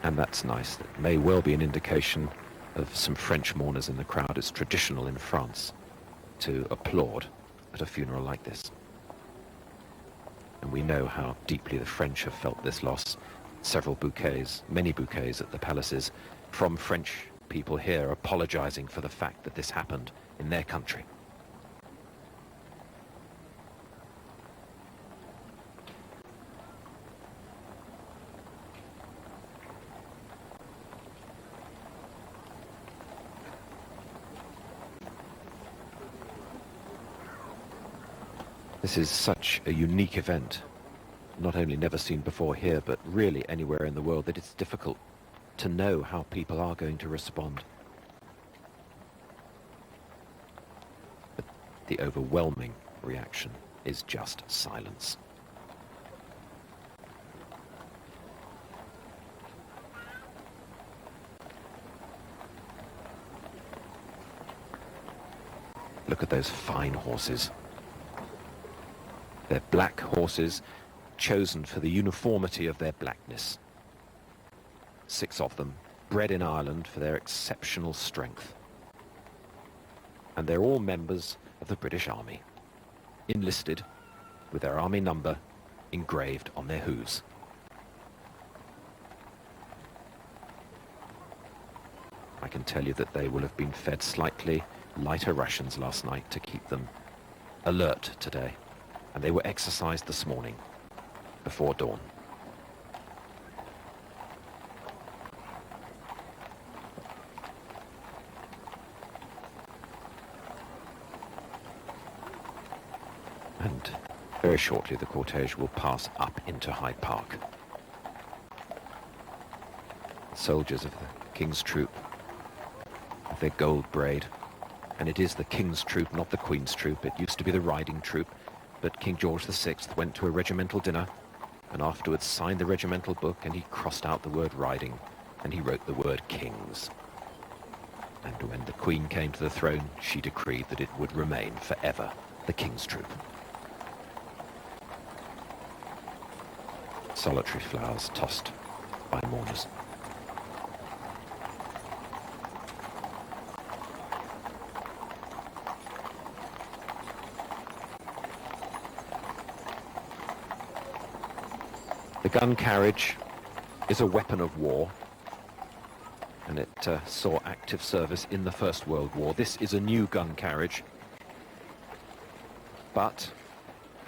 Speaker 10: And that's nice. It may well be an indication of some French mourners in the crowd. It's traditional in France to applaud at a funeral like this. And we know how deeply the French have felt this loss. Several bouquets, many bouquets at the palaces from French people here apologizing for the fact that this happened in their country. This is such a unique event, not only never seen before here, but really anywhere in the world, that it's difficult to know how people are going to respond. But the overwhelming reaction is just silence. Look at those fine horses. They're black horses, chosen for the uniformity of their blackness. 6 of them, bred in Ireland for their exceptional strength. And they're all members of the British Army, enlisted with their army number engraved on their hooves. I can tell you that they will have been fed slightly lighter rations last night to keep them alert today. And they were exercised this morning before dawn. And very shortly the cortege will pass up into Hyde Park. Soldiers of the King's Troop, with their gold braid. And it is the King's Troop, not the Queen's Troop. It used to be the riding troop. But King George VI went to a regimental dinner and afterwards signed the regimental book, and he crossed out the word riding and he wrote the word Kings. And when the Queen came to the throne, she decreed that it would remain forever the King's Troop. Solitary flowers tossed by mourners. The gun carriage is a weapon of war, and it saw active service in the First World War. This is a new gun carriage, but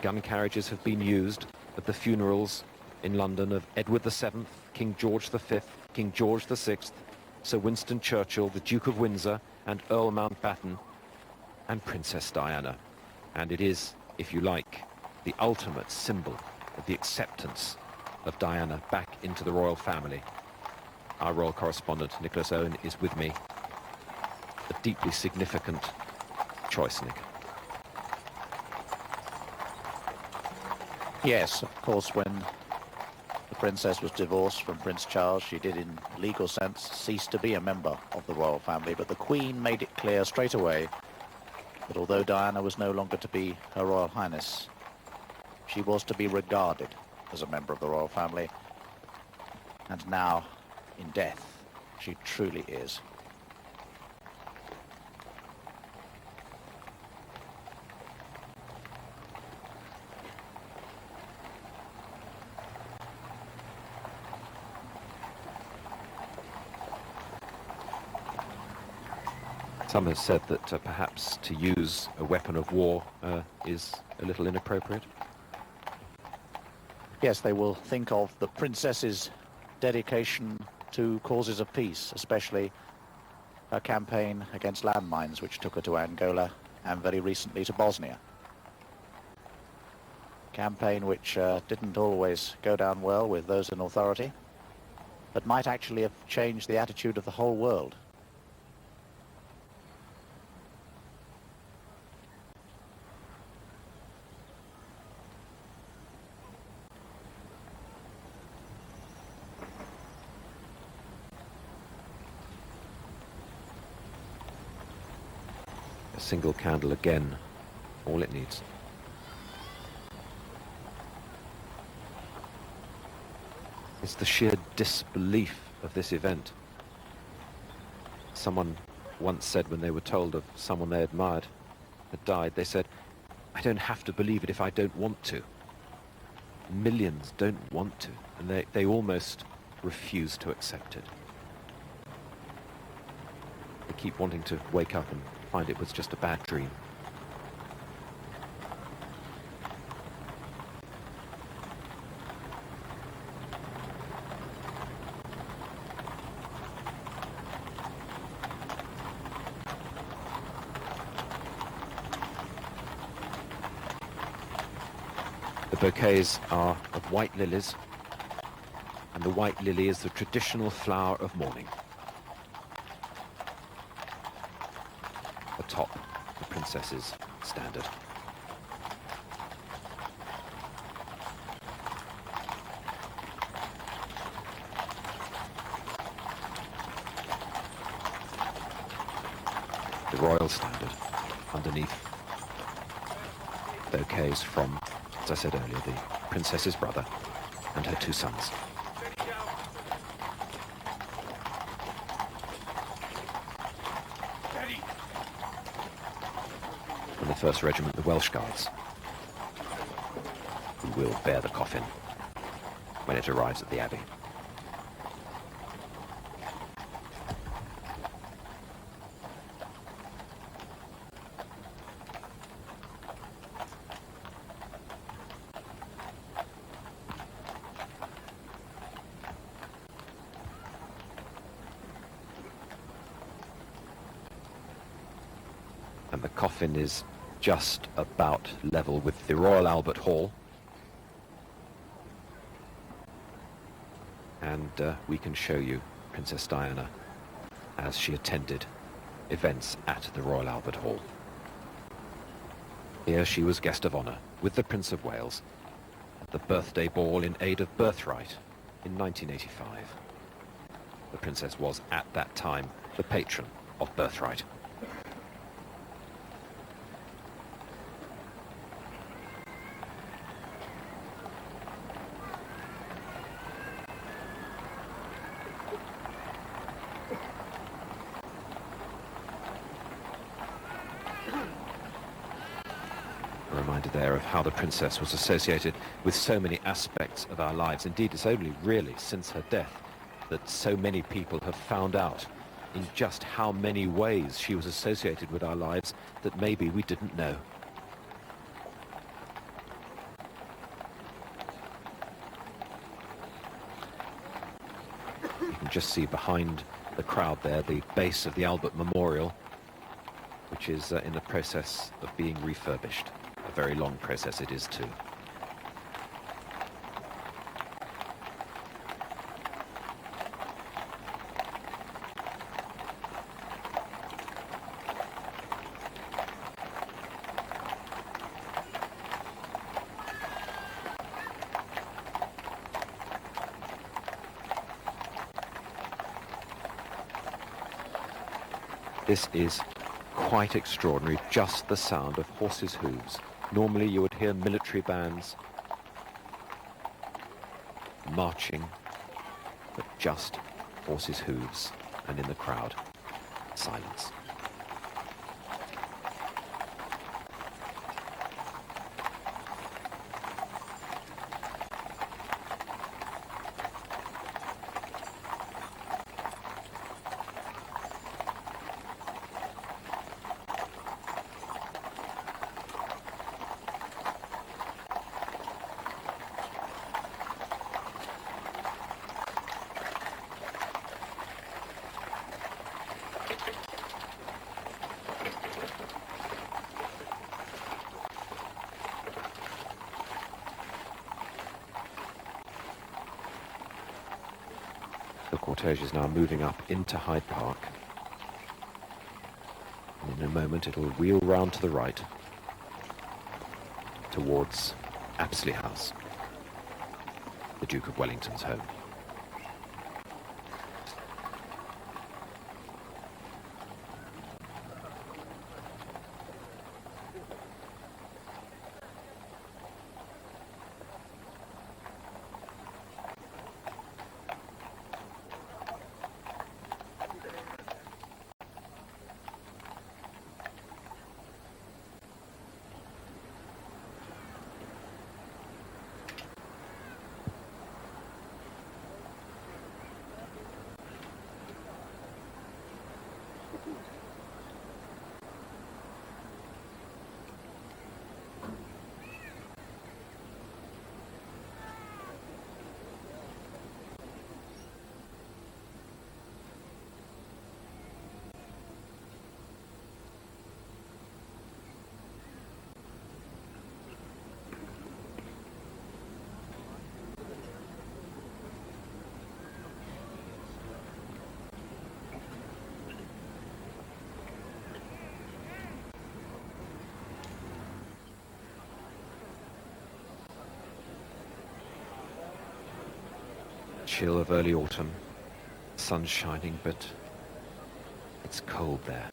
Speaker 10: gun carriages have been used at the funerals in London of Edward VII, King George V, King George VI, Sir Winston Churchill, the Duke of Windsor, and Earl Mountbatten, and Princess Diana. And it is, if you like, the ultimate symbol of the acceptance of Diana back into the royal family. Our royal correspondent, Nicholas Owen, is with me. A deeply significant choice, Nick.
Speaker 15: Yes, of course, when the princess was divorced from Prince Charles, she did, in legal sense, cease to be a member of the royal family, but the Queen made it clear straight away that although Diana was no longer to be Her Royal Highness, she was to be regarded as a member of the royal family, and now, in death, she truly is.
Speaker 10: Some have said that perhaps to use a weapon of war is a little inappropriate.
Speaker 15: Yes, they will think of the princess's dedication to causes of peace, especially her campaign against landmines, which took her to Angola and very recently to Bosnia. Campaign which didn't always go down well with those in authority, but might actually have changed the attitude of the whole world
Speaker 10: single candle again, all it needs. It's the sheer disbelief of this event. Someone once said when they were told of someone they admired had died, they said, "I don't have to believe it if I don't want to." Millions don't want to, and they almost refuse to accept it. They keep wanting to wake up and find it was just a bad dream. The bouquets are of white lilies, and the white lily is the traditional flower of mourning. Atop the princess's standard. The royal standard underneath. Bouquets from, as I said earlier, the princess's brother and her 2 sons. And the 1st Regiment, the Welsh Guards, who will bear the coffin when it arrives at the Abbey. And the coffin is just about level with the Royal Albert Hall. And we can show you Princess Diana as she attended events at the Royal Albert Hall. Here she was guest of honour with the Prince of Wales at the birthday ball in aid of birthright in 1985. The Princess was at that time the patron of birthright. There of how the princess was associated with so many aspects of our lives. Indeed, it's only really since her death that so many people have found out in just how many ways she was associated with our lives that maybe we didn't know. You can just see behind the crowd there the base of the Albert Memorial, which is in the process of being refurbished. A very long process it is too. This is quite extraordinary, just the sound of horses' hooves. Normally you would hear military bands marching, but just horses' hooves, and in the crowd, silence. The cortege is now moving up into Hyde Park. And in a moment it will wheel round to the right towards Apsley House, the Duke of Wellington's home. chill of early autumn. Sun's shining, but it's cold there.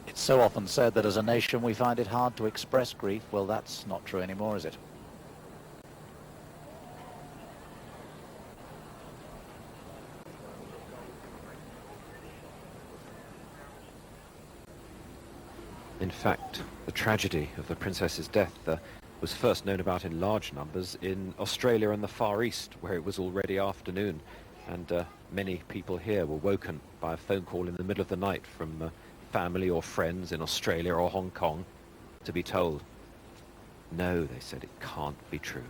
Speaker 15: It's so often said that as a nation we find it hard to express grief. Well, that's not true anymore, is it?
Speaker 10: In fact, the tragedy of the princess's death was first known about in large numbers in Australia and the Far East, where it was already afternoon, and many people here were woken by a phone call in the middle of the night from family or friends in Australia or Hong Kong to be told, no, they said, it can't be true.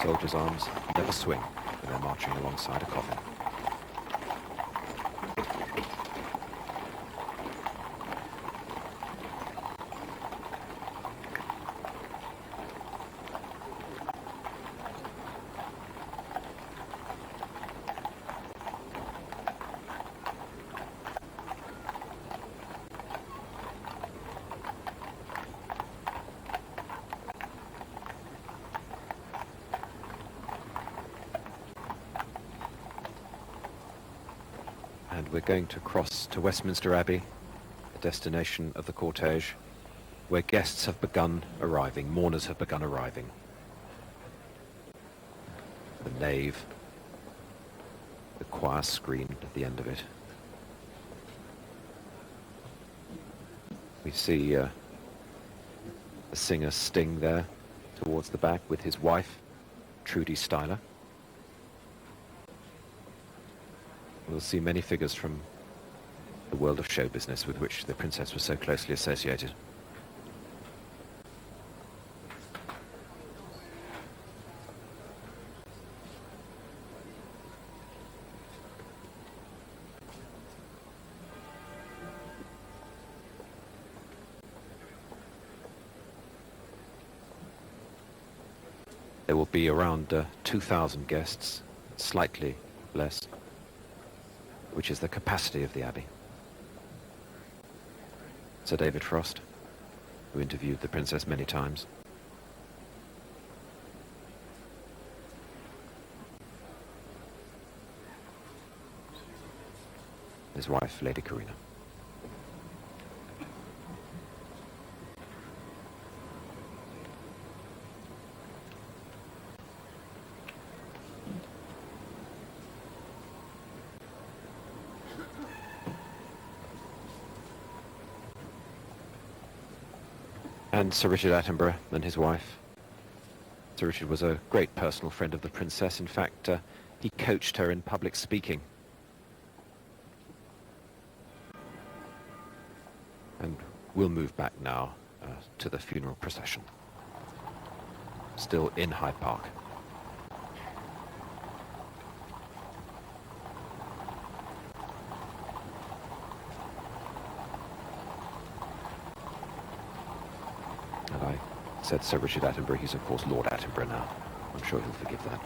Speaker 10: Soldiers' arms never swing when they're marching alongside a coffin. And we're going to cross to Westminster Abbey, the destination of the cortege, where guests have begun arriving, mourners have begun arriving. The nave, the choir screen at the end of it. We see the singer Sting there towards the back with his wife, Trudy Styler. We'll see many figures from the world of show business with which the princess was so closely associated. There will be around 2,000 guests, slightly less, which is the capacity of the Abbey. Sir David Frost, who interviewed the princess many times. his wife, Lady Karina. And Sir Richard Attenborough and his wife. Sir Richard was a great personal friend of the Princess. In fact, he coached her in public speaking. And we'll move back now to the funeral procession. Still in Hyde Park. And I said Sir Richard Attenborough, he's of course Lord Attenborough now. I'm sure he'll forgive that.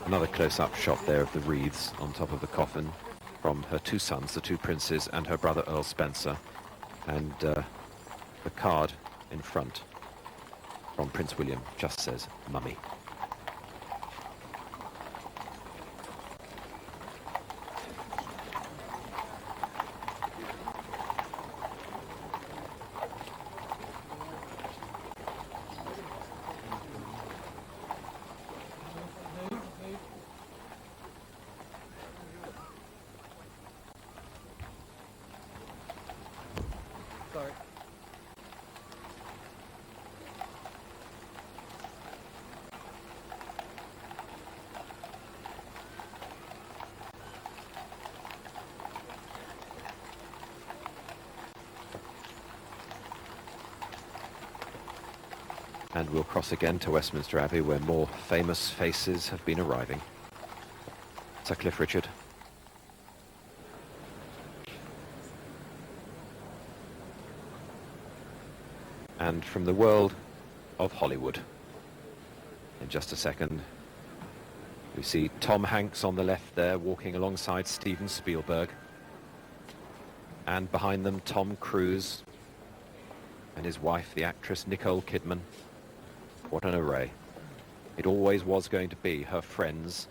Speaker 10: Another close-up shot there of the wreaths on top of the coffin from her two sons, the two princes, and her brother Earl Spencer, and the card in front from Prince William just says Mummy.
Speaker 6: Sorry.
Speaker 10: And we'll cross again to Westminster Abbey, where more famous faces have been arriving. Sir Cliff Richard. And from the world of Hollywood. In just a second, we see Tom Hanks on the left there, walking alongside Steven Spielberg. And behind them, Tom Cruise and his wife, the actress Nicole Kidman. What an array. It always was going to be her friends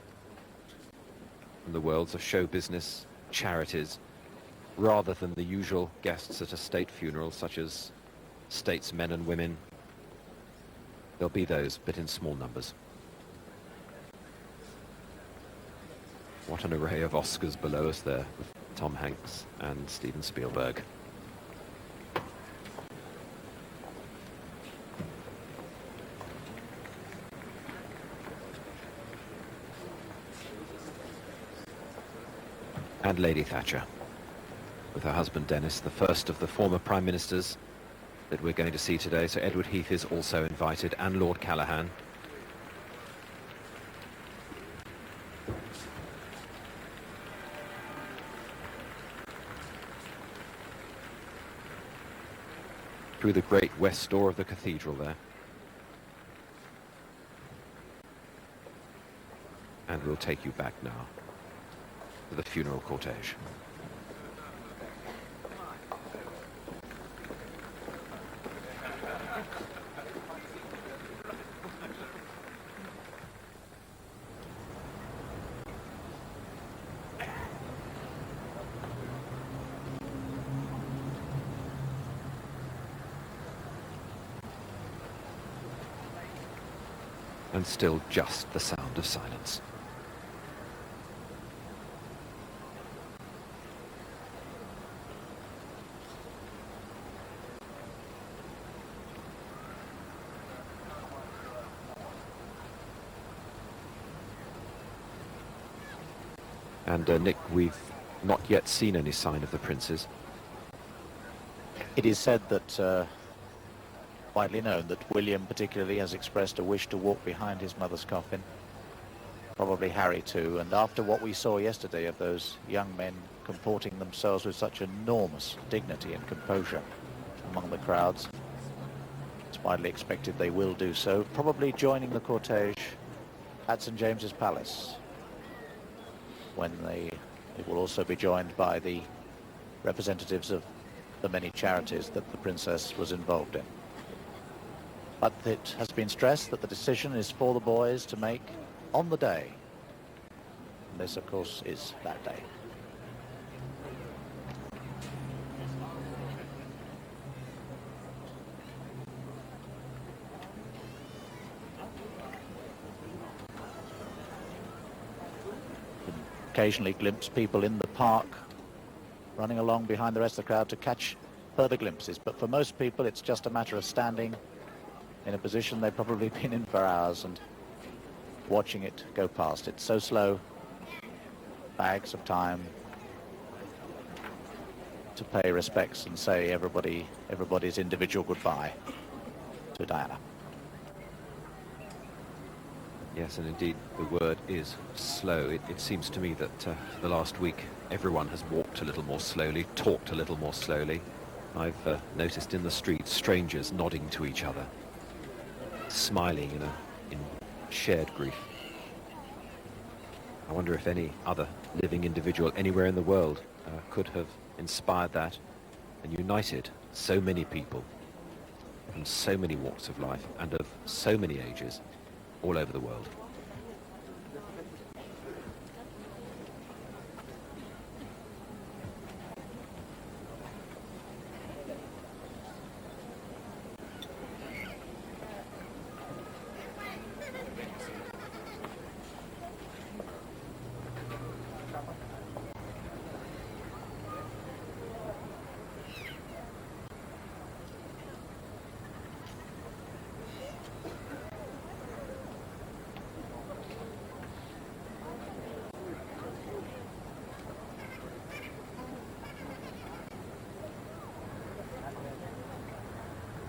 Speaker 10: from the worlds of show business, charities, rather than the usual guests at a state funeral, such as statesmen and women. There'll be those, but in small numbers. What an array of Oscars below us there, with Tom Hanks and Steven Spielberg. And Lady Thatcher, with her husband Dennis, the first of the former Prime Ministers that we're going to see today. So Edward Heath is also invited, and Lord Callaghan. Through the great west door of the cathedral there. And we'll take you back now to the funeral cortege. And still just the sound of silence. And Nick, we've not yet seen any sign of the princes.
Speaker 15: It is said that, widely known, that William particularly has expressed a wish to walk behind his mother's coffin. Probably Harry too, and after what we saw yesterday of those young men comporting themselves with such enormous dignity and composure among the crowds, it's widely expected they will do so, probably joining the cortege at St. James's Palace, when it will also be joined by the representatives of the many charities that the princess was involved in. But it has been stressed that the decision is for the boys to make on the day. And this, of course, is that day. Occasionally glimpse people in the park running along behind the rest of the crowd to catch further glimpses, but for most people it's just a matter of standing in a position they've probably been in for hours and watching it go past. It's so slow, bags of time to pay respects and say everybody's individual goodbye to Diana.
Speaker 10: Yes, and indeed the word is slow. It seems to me that for the last week everyone has walked a little more slowly, talked a little more slowly. I've noticed in the streets strangers nodding to each other, smiling in shared grief. I wonder if any other living individual anywhere in the world could have inspired that and united so many people from so many walks of life and of so many ages all over the world.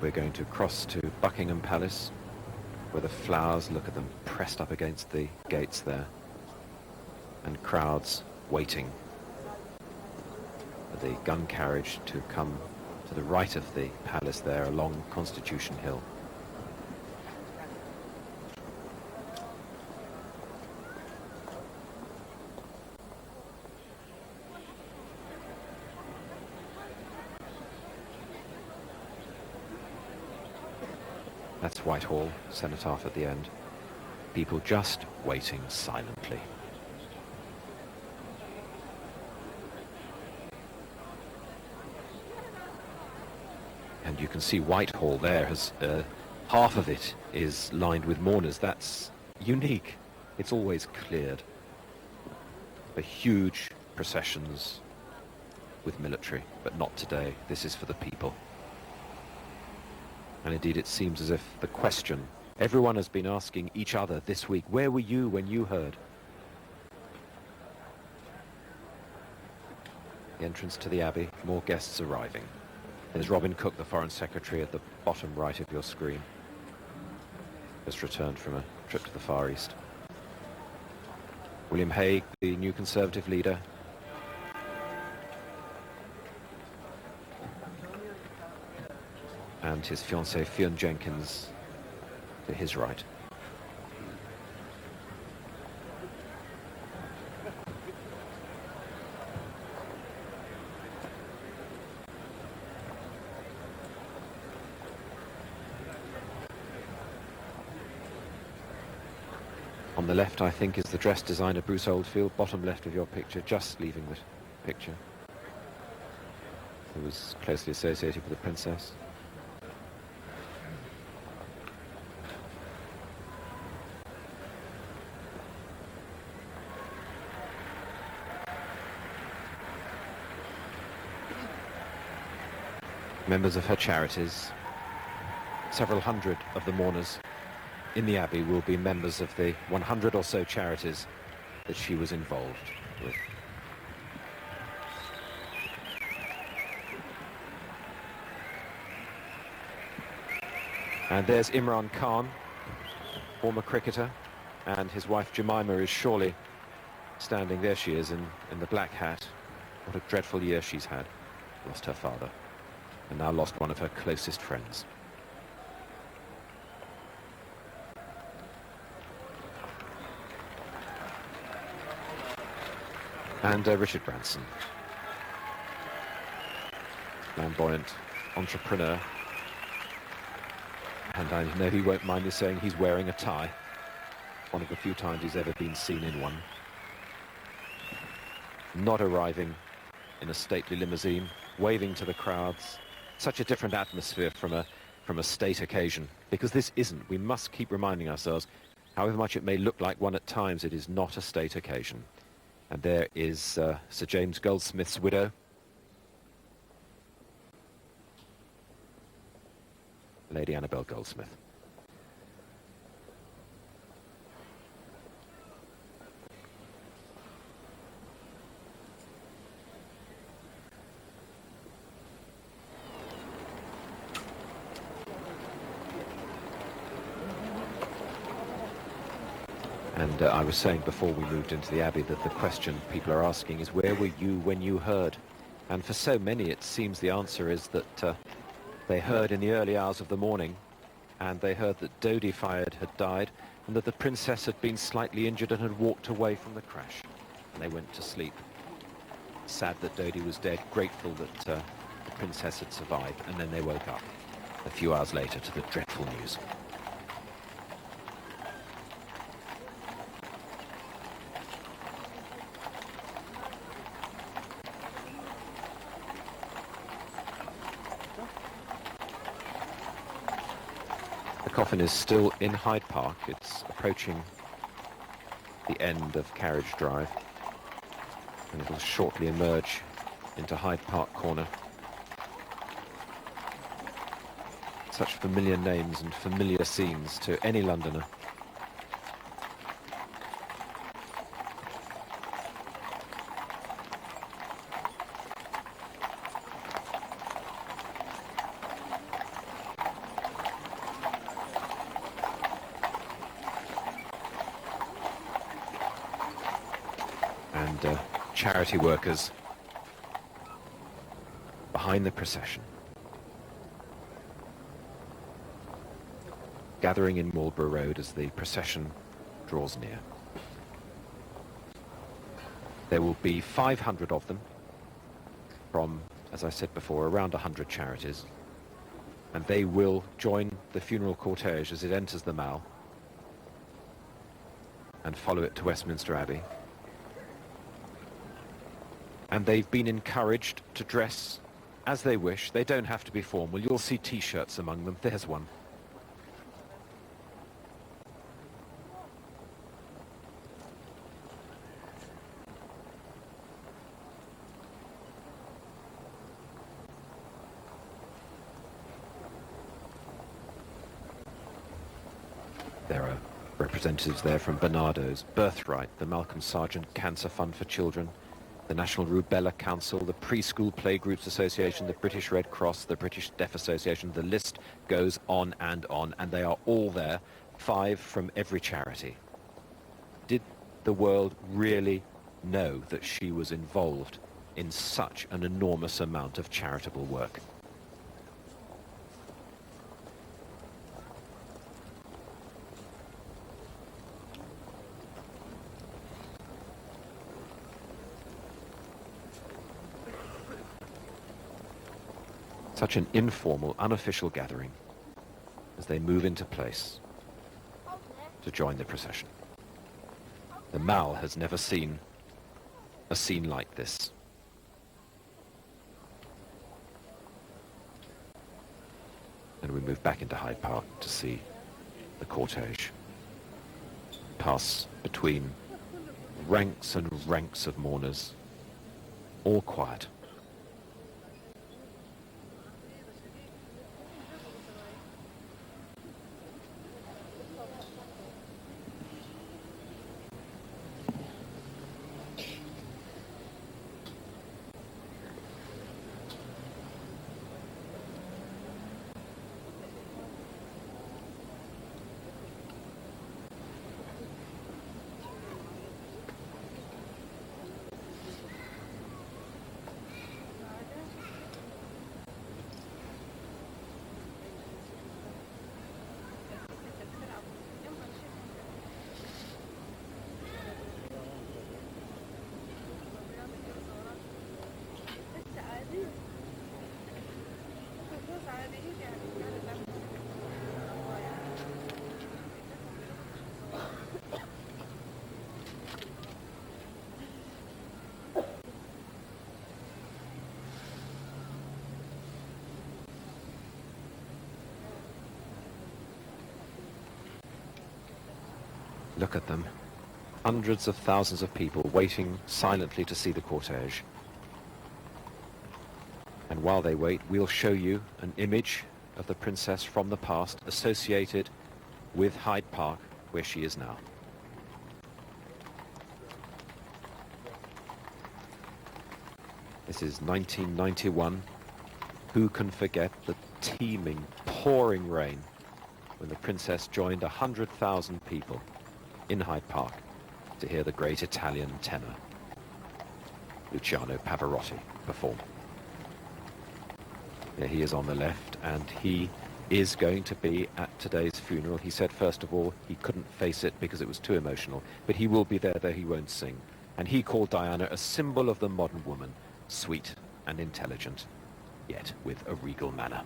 Speaker 10: We're going to cross to Buckingham Palace, where the flowers, look at them, pressed up against the gates there, and crowds waiting for the gun carriage to come to the right of the palace there along Constitution Hill. That's Whitehall, Cenotaph at the end. People just waiting silently. And you can see Whitehall there has half of it is lined with mourners. That's unique. It's always cleared. The huge processions with military, but not today. This is for the people. And indeed it seems as if the question everyone has been asking each other this week, where were you when you heard? The entrance to the Abbey, more guests arriving. There's Robin Cook, the Foreign Secretary, at the bottom right of your screen. Just returned from a trip to the Far East. William Hague, the new Conservative leader. And his fiancée, Fionn Jenkins, to his right. On the left, I think, is the dress designer Bruce Oldfield, bottom left of your picture, just leaving the picture, who was closely associated with the princess. members of her charities. Several hundred of the mourners in the Abbey will be members of the 100 or so charities that she was involved with. And there's Imran Khan, former cricketer, and his wife Jemima is surely standing. There she is in the black hat. What a dreadful year she's had. Lost her father and now lost one of her closest friends. And Richard Branson, flamboyant entrepreneur. And I know he won't mind me saying he's wearing a tie. One of the few times he's ever been seen in one. Not arriving in a stately limousine, waving to the crowds. Such a different atmosphere from a state occasion. Because this isn't. We must keep reminding ourselves, however much it may look like one at times, it is not a state occasion. And there is Sir James Goldsmith's widow. Lady Annabel Goldsmith. And I was saying before we moved into the Abbey that the question people are asking is, where were you when you heard? And for so many it seems the answer is that they heard in the early hours of the morning, and they heard that Dodi Fayed had died and that the princess had been slightly injured and had walked away from the crash. And they went to sleep. Sad that Dodi was dead, grateful that the princess had survived, and then they woke up a few hours later to the dreadful news. The coffin is still in Hyde Park. It's approaching the end of Carriage Drive, and it'll shortly emerge into Hyde Park Corner. Such familiar names and familiar scenes to any Londoner. And charity workers behind the procession, gathering in Marlborough Road as the procession draws near. There will be 500 of them from, as I said before, around 100 charities, and they will join the funeral cortege as it enters the Mall and follow it to Westminster Abbey. And they've been encouraged to dress as they wish. They don't have to be formal. You'll see T-shirts among them. There's one. There are representatives there from Barnardo's, Birthright, the Malcolm Sargent Cancer Fund for Children, the National Rubella Council, the Preschool Playgroups Association, the British Red Cross, the British Deaf Association. The list goes on, and they are all there, 5 from every charity. Did the world really know that she was involved in such an enormous amount of charitable work? Such an informal, unofficial gathering as they move into place to join the procession. The Mall has never seen a scene like this. And we move back into Hyde Park to see the cortege pass between ranks and ranks of mourners, all quiet. Look at them. Hundreds of thousands of people waiting silently to see the cortege. And while they wait, we'll show you an image of the princess from the past associated with Hyde Park, where she is now. This is 1991. Who can forget the teeming, pouring rain when the princess joined 100,000 people in Hyde Park to hear the great Italian tenor Luciano Pavarotti perform. There he is on the left, and he is going to be at today's funeral. He said, first of all, he couldn't face it because it was too emotional, but he will be there, though he won't sing. And he called Diana a symbol of the modern woman, sweet and intelligent, yet with a regal manner.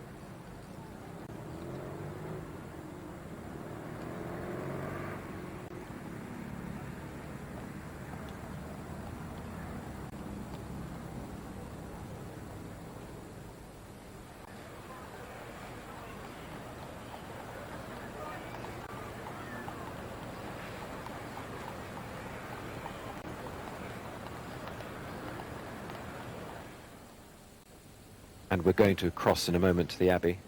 Speaker 10: And we're going to cross in a moment to the Abbey.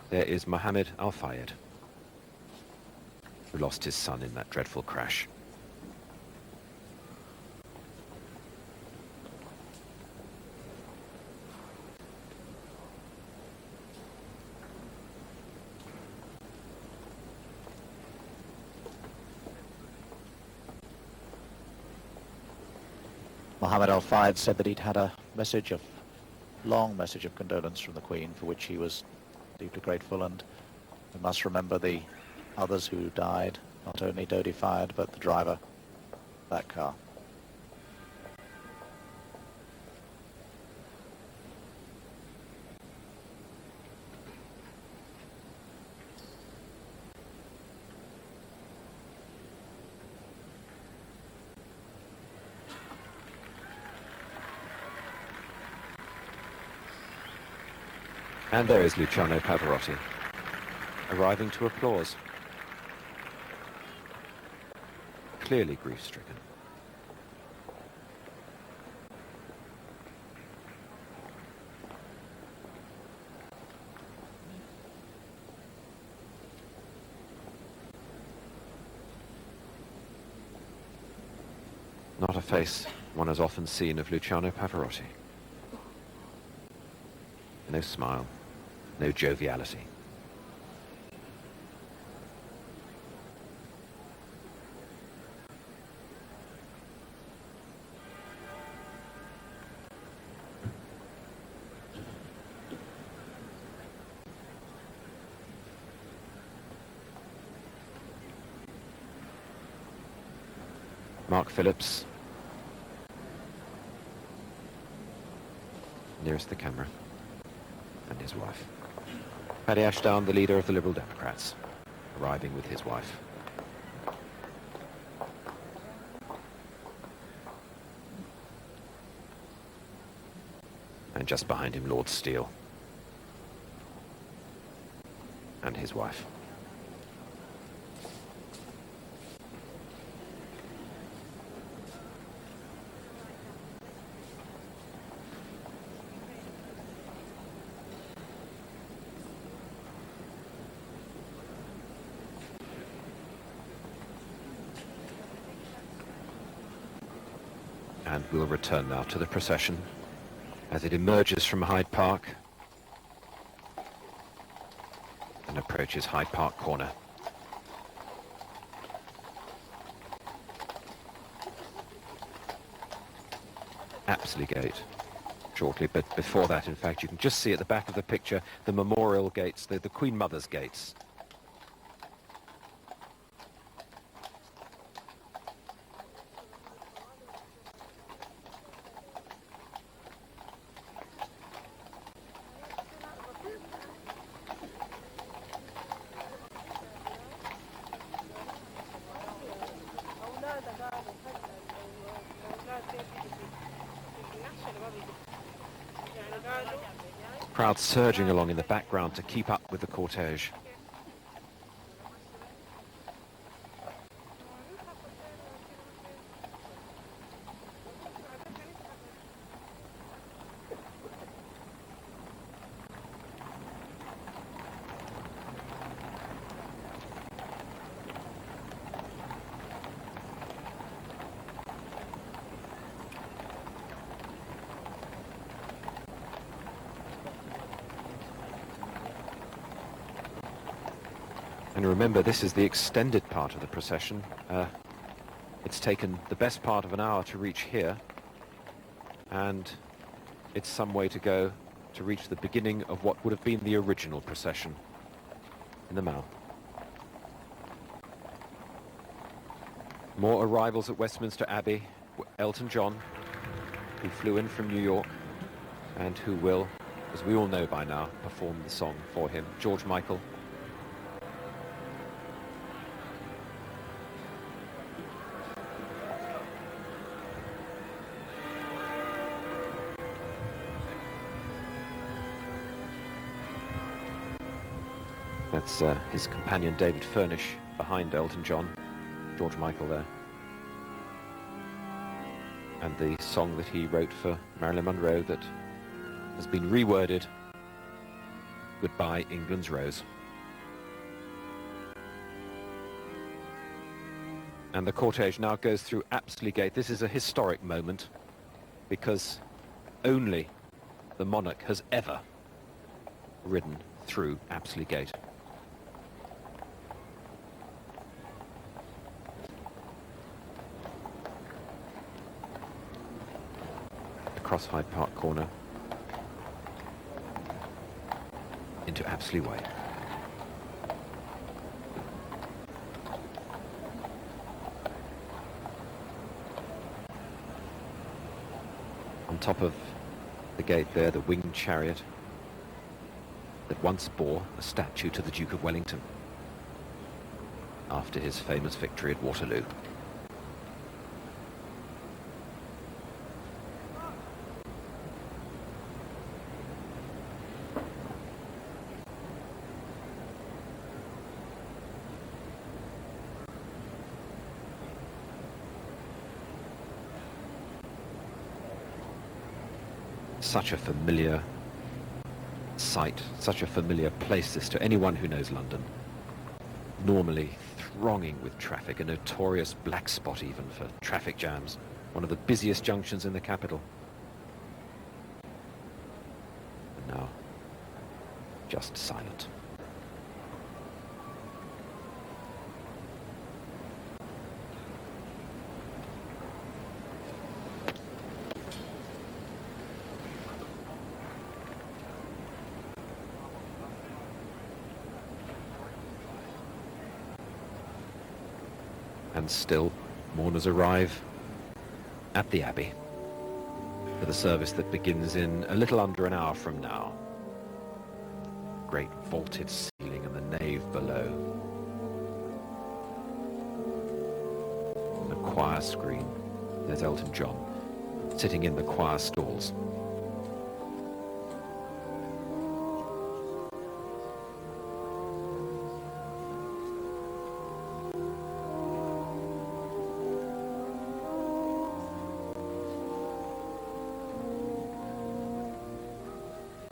Speaker 10: There is Mohammed Al-Fayed, who lost his son in that dreadful crash.
Speaker 15: Mohammed Al-Fayed said that he'd had a long message of condolence from the Queen, for which he was deeply grateful, and we must remember the others who died, not only Dodi Fayed, but the driver of that car.
Speaker 10: And there is Luciano Pavarotti, arriving to applause. Clearly grief-stricken. Not a face one has often seen of Luciano Pavarotti. No smile, no joviality. Mark Phillips, nearest the camera, and his wife. Paddy Ashdown, the leader of the Liberal Democrats, arriving with his wife. And just behind him, Lord Steele and his wife. And we'll return now to the procession as it emerges from Hyde Park and approaches Hyde Park Corner. Apsley Gate shortly, but before that, in fact, you can just see at the back of the picture the memorial gates, the Queen Mother's gates. Crowd surging along in the background to keep up with the cortege. And remember, this is the extended part of the procession. It's taken the best part of an hour to reach here, and it's some way to go to reach the beginning of what would have been the original procession in the Mall. More arrivals at Westminster Abbey. Elton John, who flew in from New York and who will, as we all know by now, perform the song for him. George Michael. That's his companion David Furnish behind Elton John. George Michael there. And the song that he wrote for Marilyn Monroe that has been reworded, Goodbye England's Rose. And the cortege now goes through Apsley Gate. This is a historic moment because only the monarch has ever ridden through Apsley Gate. Across Hyde Park Corner into Apsley Way. On top of the gate there, the winged chariot that once bore a statue to the Duke of Wellington after his famous victory at Waterloo. Such a familiar sight, such a familiar place this to anyone who knows London. Normally thronging with traffic, a notorious black spot even for traffic jams, one of the busiest junctions in the capital. And now, just silent. And still, mourners arrive at the Abbey for the service that begins in a little under an hour from now. Great vaulted ceiling and the nave below. And the choir screen. There's Elton John sitting in the choir stalls.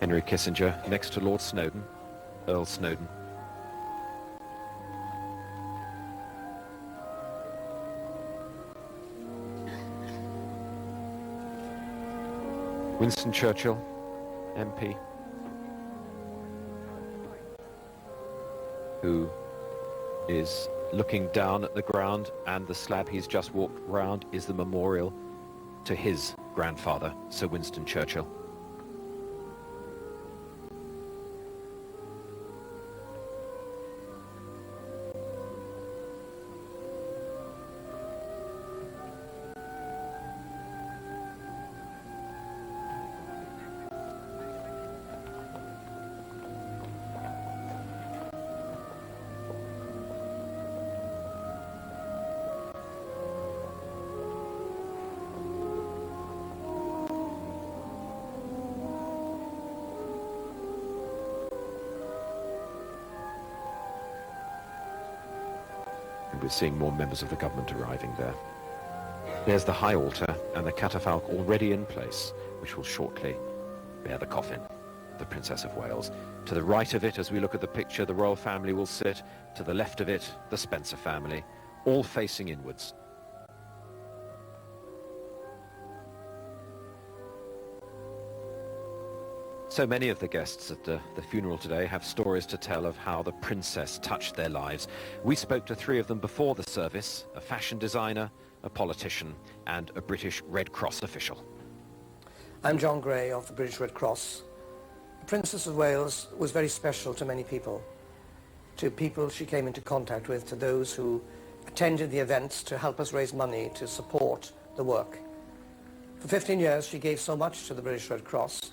Speaker 10: Henry Kissinger next to Lord Snowdon, Earl Snowdon. Winston Churchill, MP, who is looking down at the ground, and the slab he's just walked round is the memorial to his grandfather, Sir Winston Churchill. We're seeing more members of the government arriving there. There's the high altar and the catafalque already in place, which will shortly bear the coffin of the Princess of Wales. To the right of it, as we look at the picture, the royal family will sit. To the left of it, the Spencer family, all facing inwards. So many of the guests at the funeral today have stories to tell of how the princess touched their lives. We spoke to 3 of them before the service: a fashion designer, a politician, and a British Red Cross official.
Speaker 6: I'm John Gray of the British Red Cross. The Princess of Wales was very special to many people. To people she came into contact with, to those who attended the events to help us raise money to support the work. For 15 years she gave so much to the British Red Cross,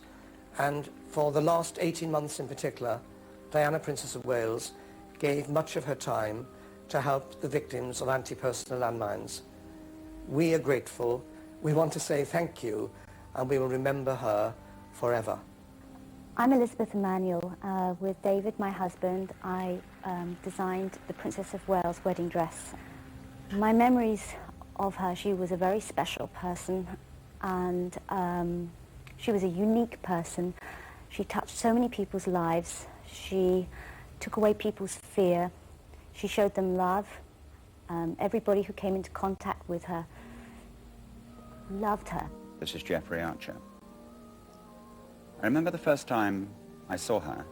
Speaker 6: and for the last 18 months in particular, Diana, Princess of Wales, gave much of her time to help the victims of anti-personnel landmines. We are grateful. We want to say thank you, and we will remember her forever.
Speaker 8: I'm Elizabeth Emanuel. With David, my husband, I designed the Princess of Wales wedding dress. My memories of her: she was a very special person, and she was a unique person. She touched so many people's lives. She took away people's fear. She showed them love. Everybody who came into contact with her loved her.
Speaker 9: This is Jeffrey Archer. I remember the first time I saw her,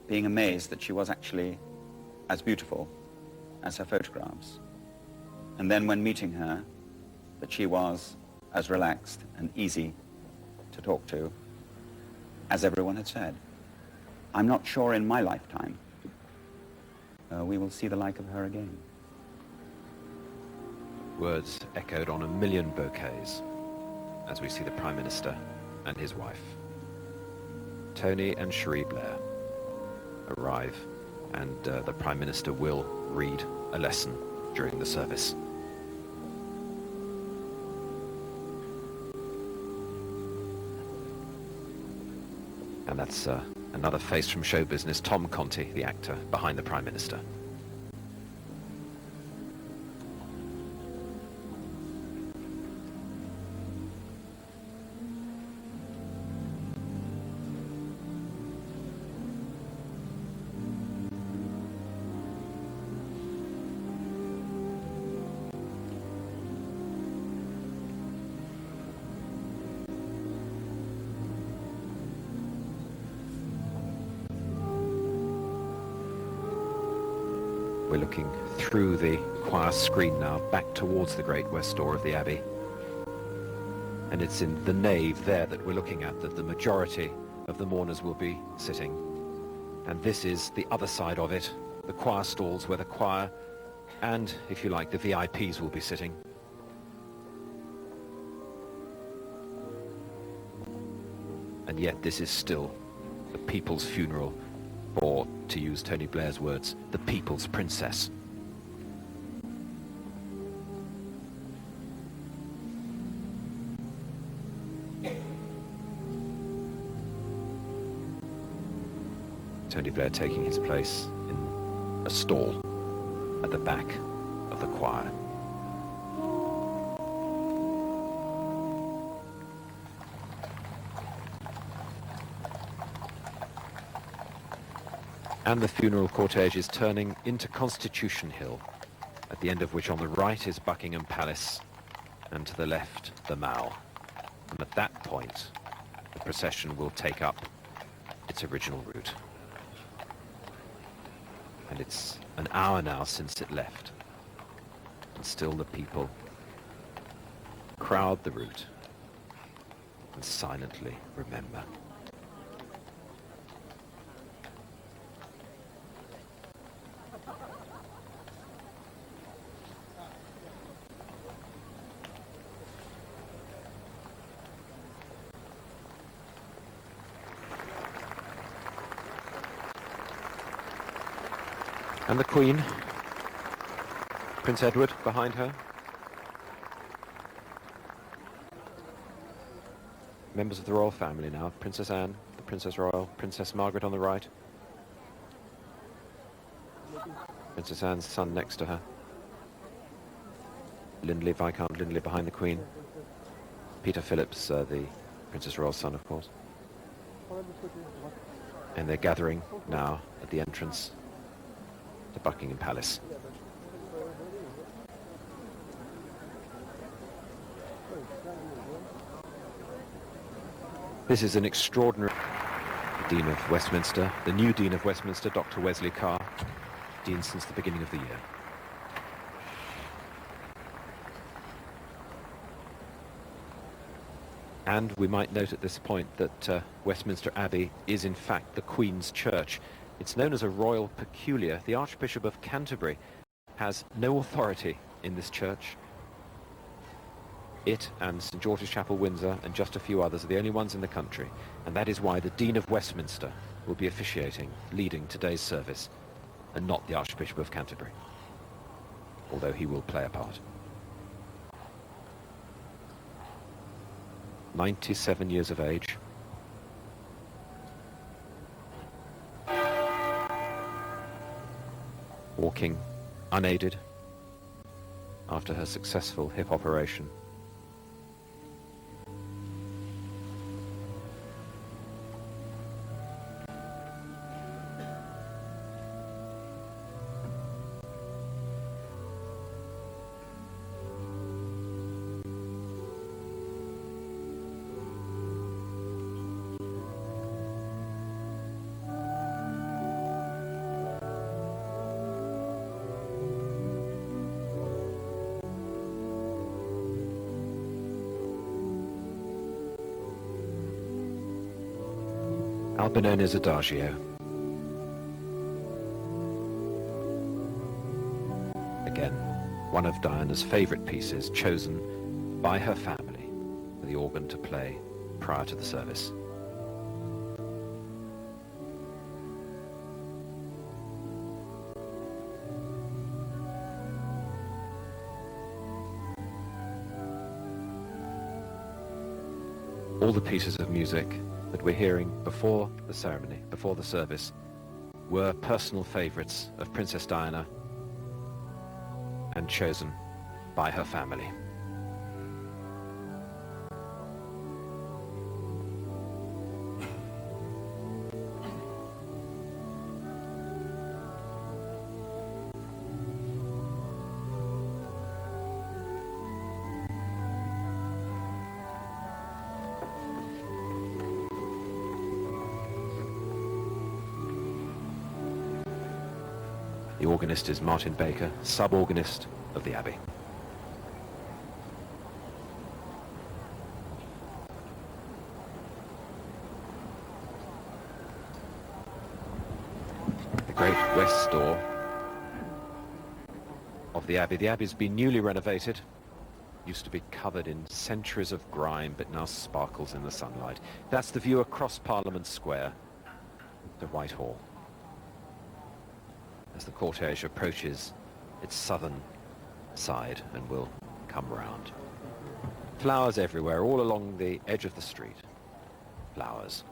Speaker 9: being amazed that she was actually as beautiful as her photographs. And then when meeting her, that she was as relaxed and easy to talk to as everyone had said. I'm not sure in my lifetime we will see the like of her again.
Speaker 10: Words echoed on a million bouquets as we see the Prime Minister and his wife. Tony and Cherie Blair arrive, and the Prime Minister will read a lesson during the service. And that's another face from show business, Tom Conti, the actor behind the Prime Minister. We're looking through the choir screen now, back towards the great west door of the Abbey. And it's in the nave there that we're looking at that the majority of the mourners will be sitting. And this is the other side of it, the choir stalls where the choir and, if you like, the VIPs will be sitting. And yet this is still the people's funeral, or, to use Tony Blair's words, the people's princess. Tony Blair taking his place in a stall at the back of the choir. And the funeral cortege is turning into Constitution Hill, at the end of which on the right is Buckingham Palace, and to the left, the Mall. And at that point, the procession will take up its original route. And it's an hour now since it left, and still the people crowd the route and silently remember. And the Queen, Prince Edward behind her. Members of the royal family now, Princess Anne, the Princess Royal, Princess Margaret on the right. Princess Anne's son next to her. Lindley, Viscount Lindley behind the Queen. Peter Phillips, the Princess Royal's son, of course. And they're gathering now at the entrance to Buckingham Palace. This is an extraordinary Dean of Westminster, the new Dean of Westminster, Dr. Wesley Carr, Dean since the beginning of the year. And we might note at this point that Westminster Abbey is in fact the Queen's Church. It's known as a royal peculiar. The Archbishop of Canterbury has no authority in this church. It and St George's Chapel, Windsor, and just a few others are the only ones in the country. And that is why the Dean of Westminster will be officiating, leading today's service, and not the Archbishop of Canterbury, although he will play a part. 97 years of age. Walking unaided after her successful hip operation. Albinone's Adagio. Again, one of Diana's favourite pieces, chosen by her family for the organ to play prior to the service. All the pieces of music that we're hearing before the ceremony, before the service, were personal favourites of Princess Diana and chosen by her family. The organist is Martin Baker, sub-organist of the Abbey. The great west door of the Abbey. The Abbey's been newly renovated. Used to be covered in centuries of grime, but now sparkles in the sunlight. That's the view across Parliament Square to Whitehall, as the cortege approaches its southern side and will come round. Flowers everywhere, all along the edge of the street. Flowers.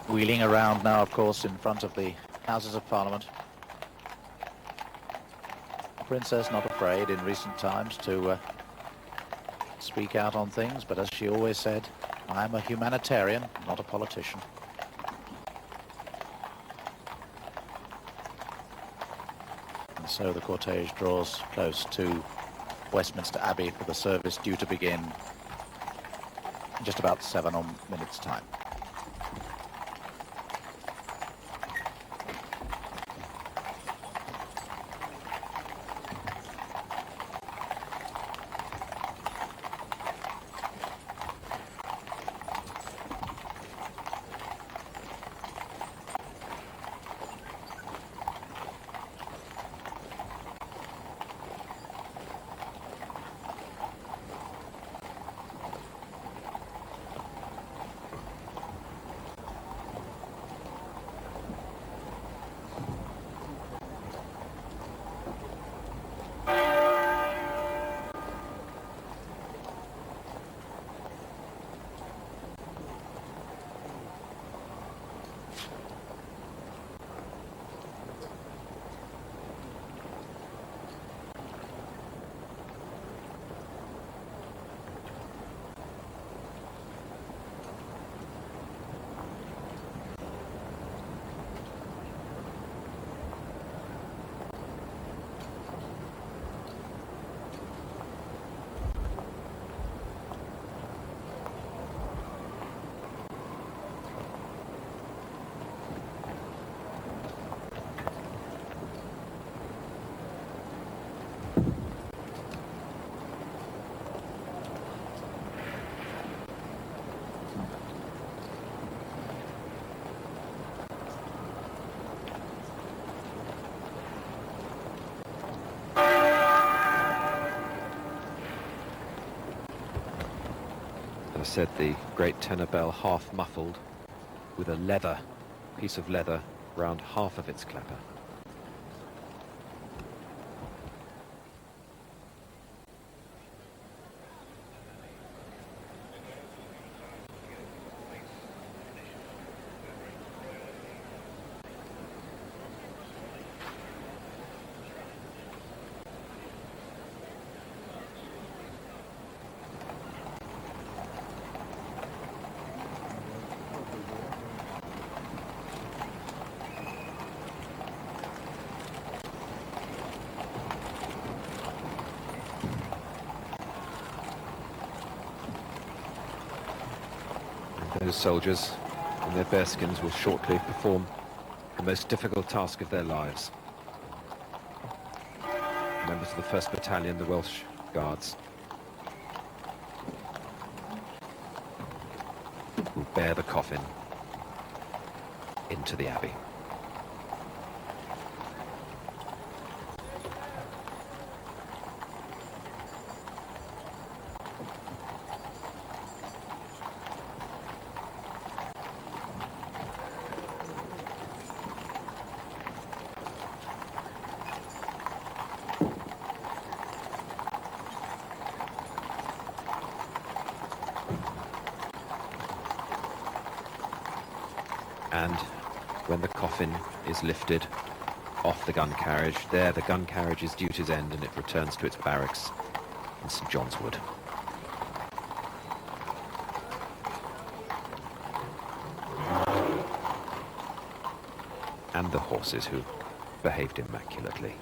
Speaker 15: Wheeling around now, of course, in front of the Houses of Parliament. The Princess not afraid in recent times to speak out on things, but as she always said, I am a humanitarian, not a politician. And so the cortege draws close to Westminster Abbey for the service due to begin in just about 7 minutes' time.
Speaker 10: I said, the great tenor bell half muffled with a piece of leather round half of its clapper. Those soldiers in their bearskins will shortly perform the most difficult task of their lives. Members of the 1st Battalion, the Welsh Guards, will bear the coffin into the Abbey. And when the coffin is lifted off the gun carriage, there the gun carriage's duties end and it returns to its barracks in St John's Wood. And the horses, who behaved immaculately.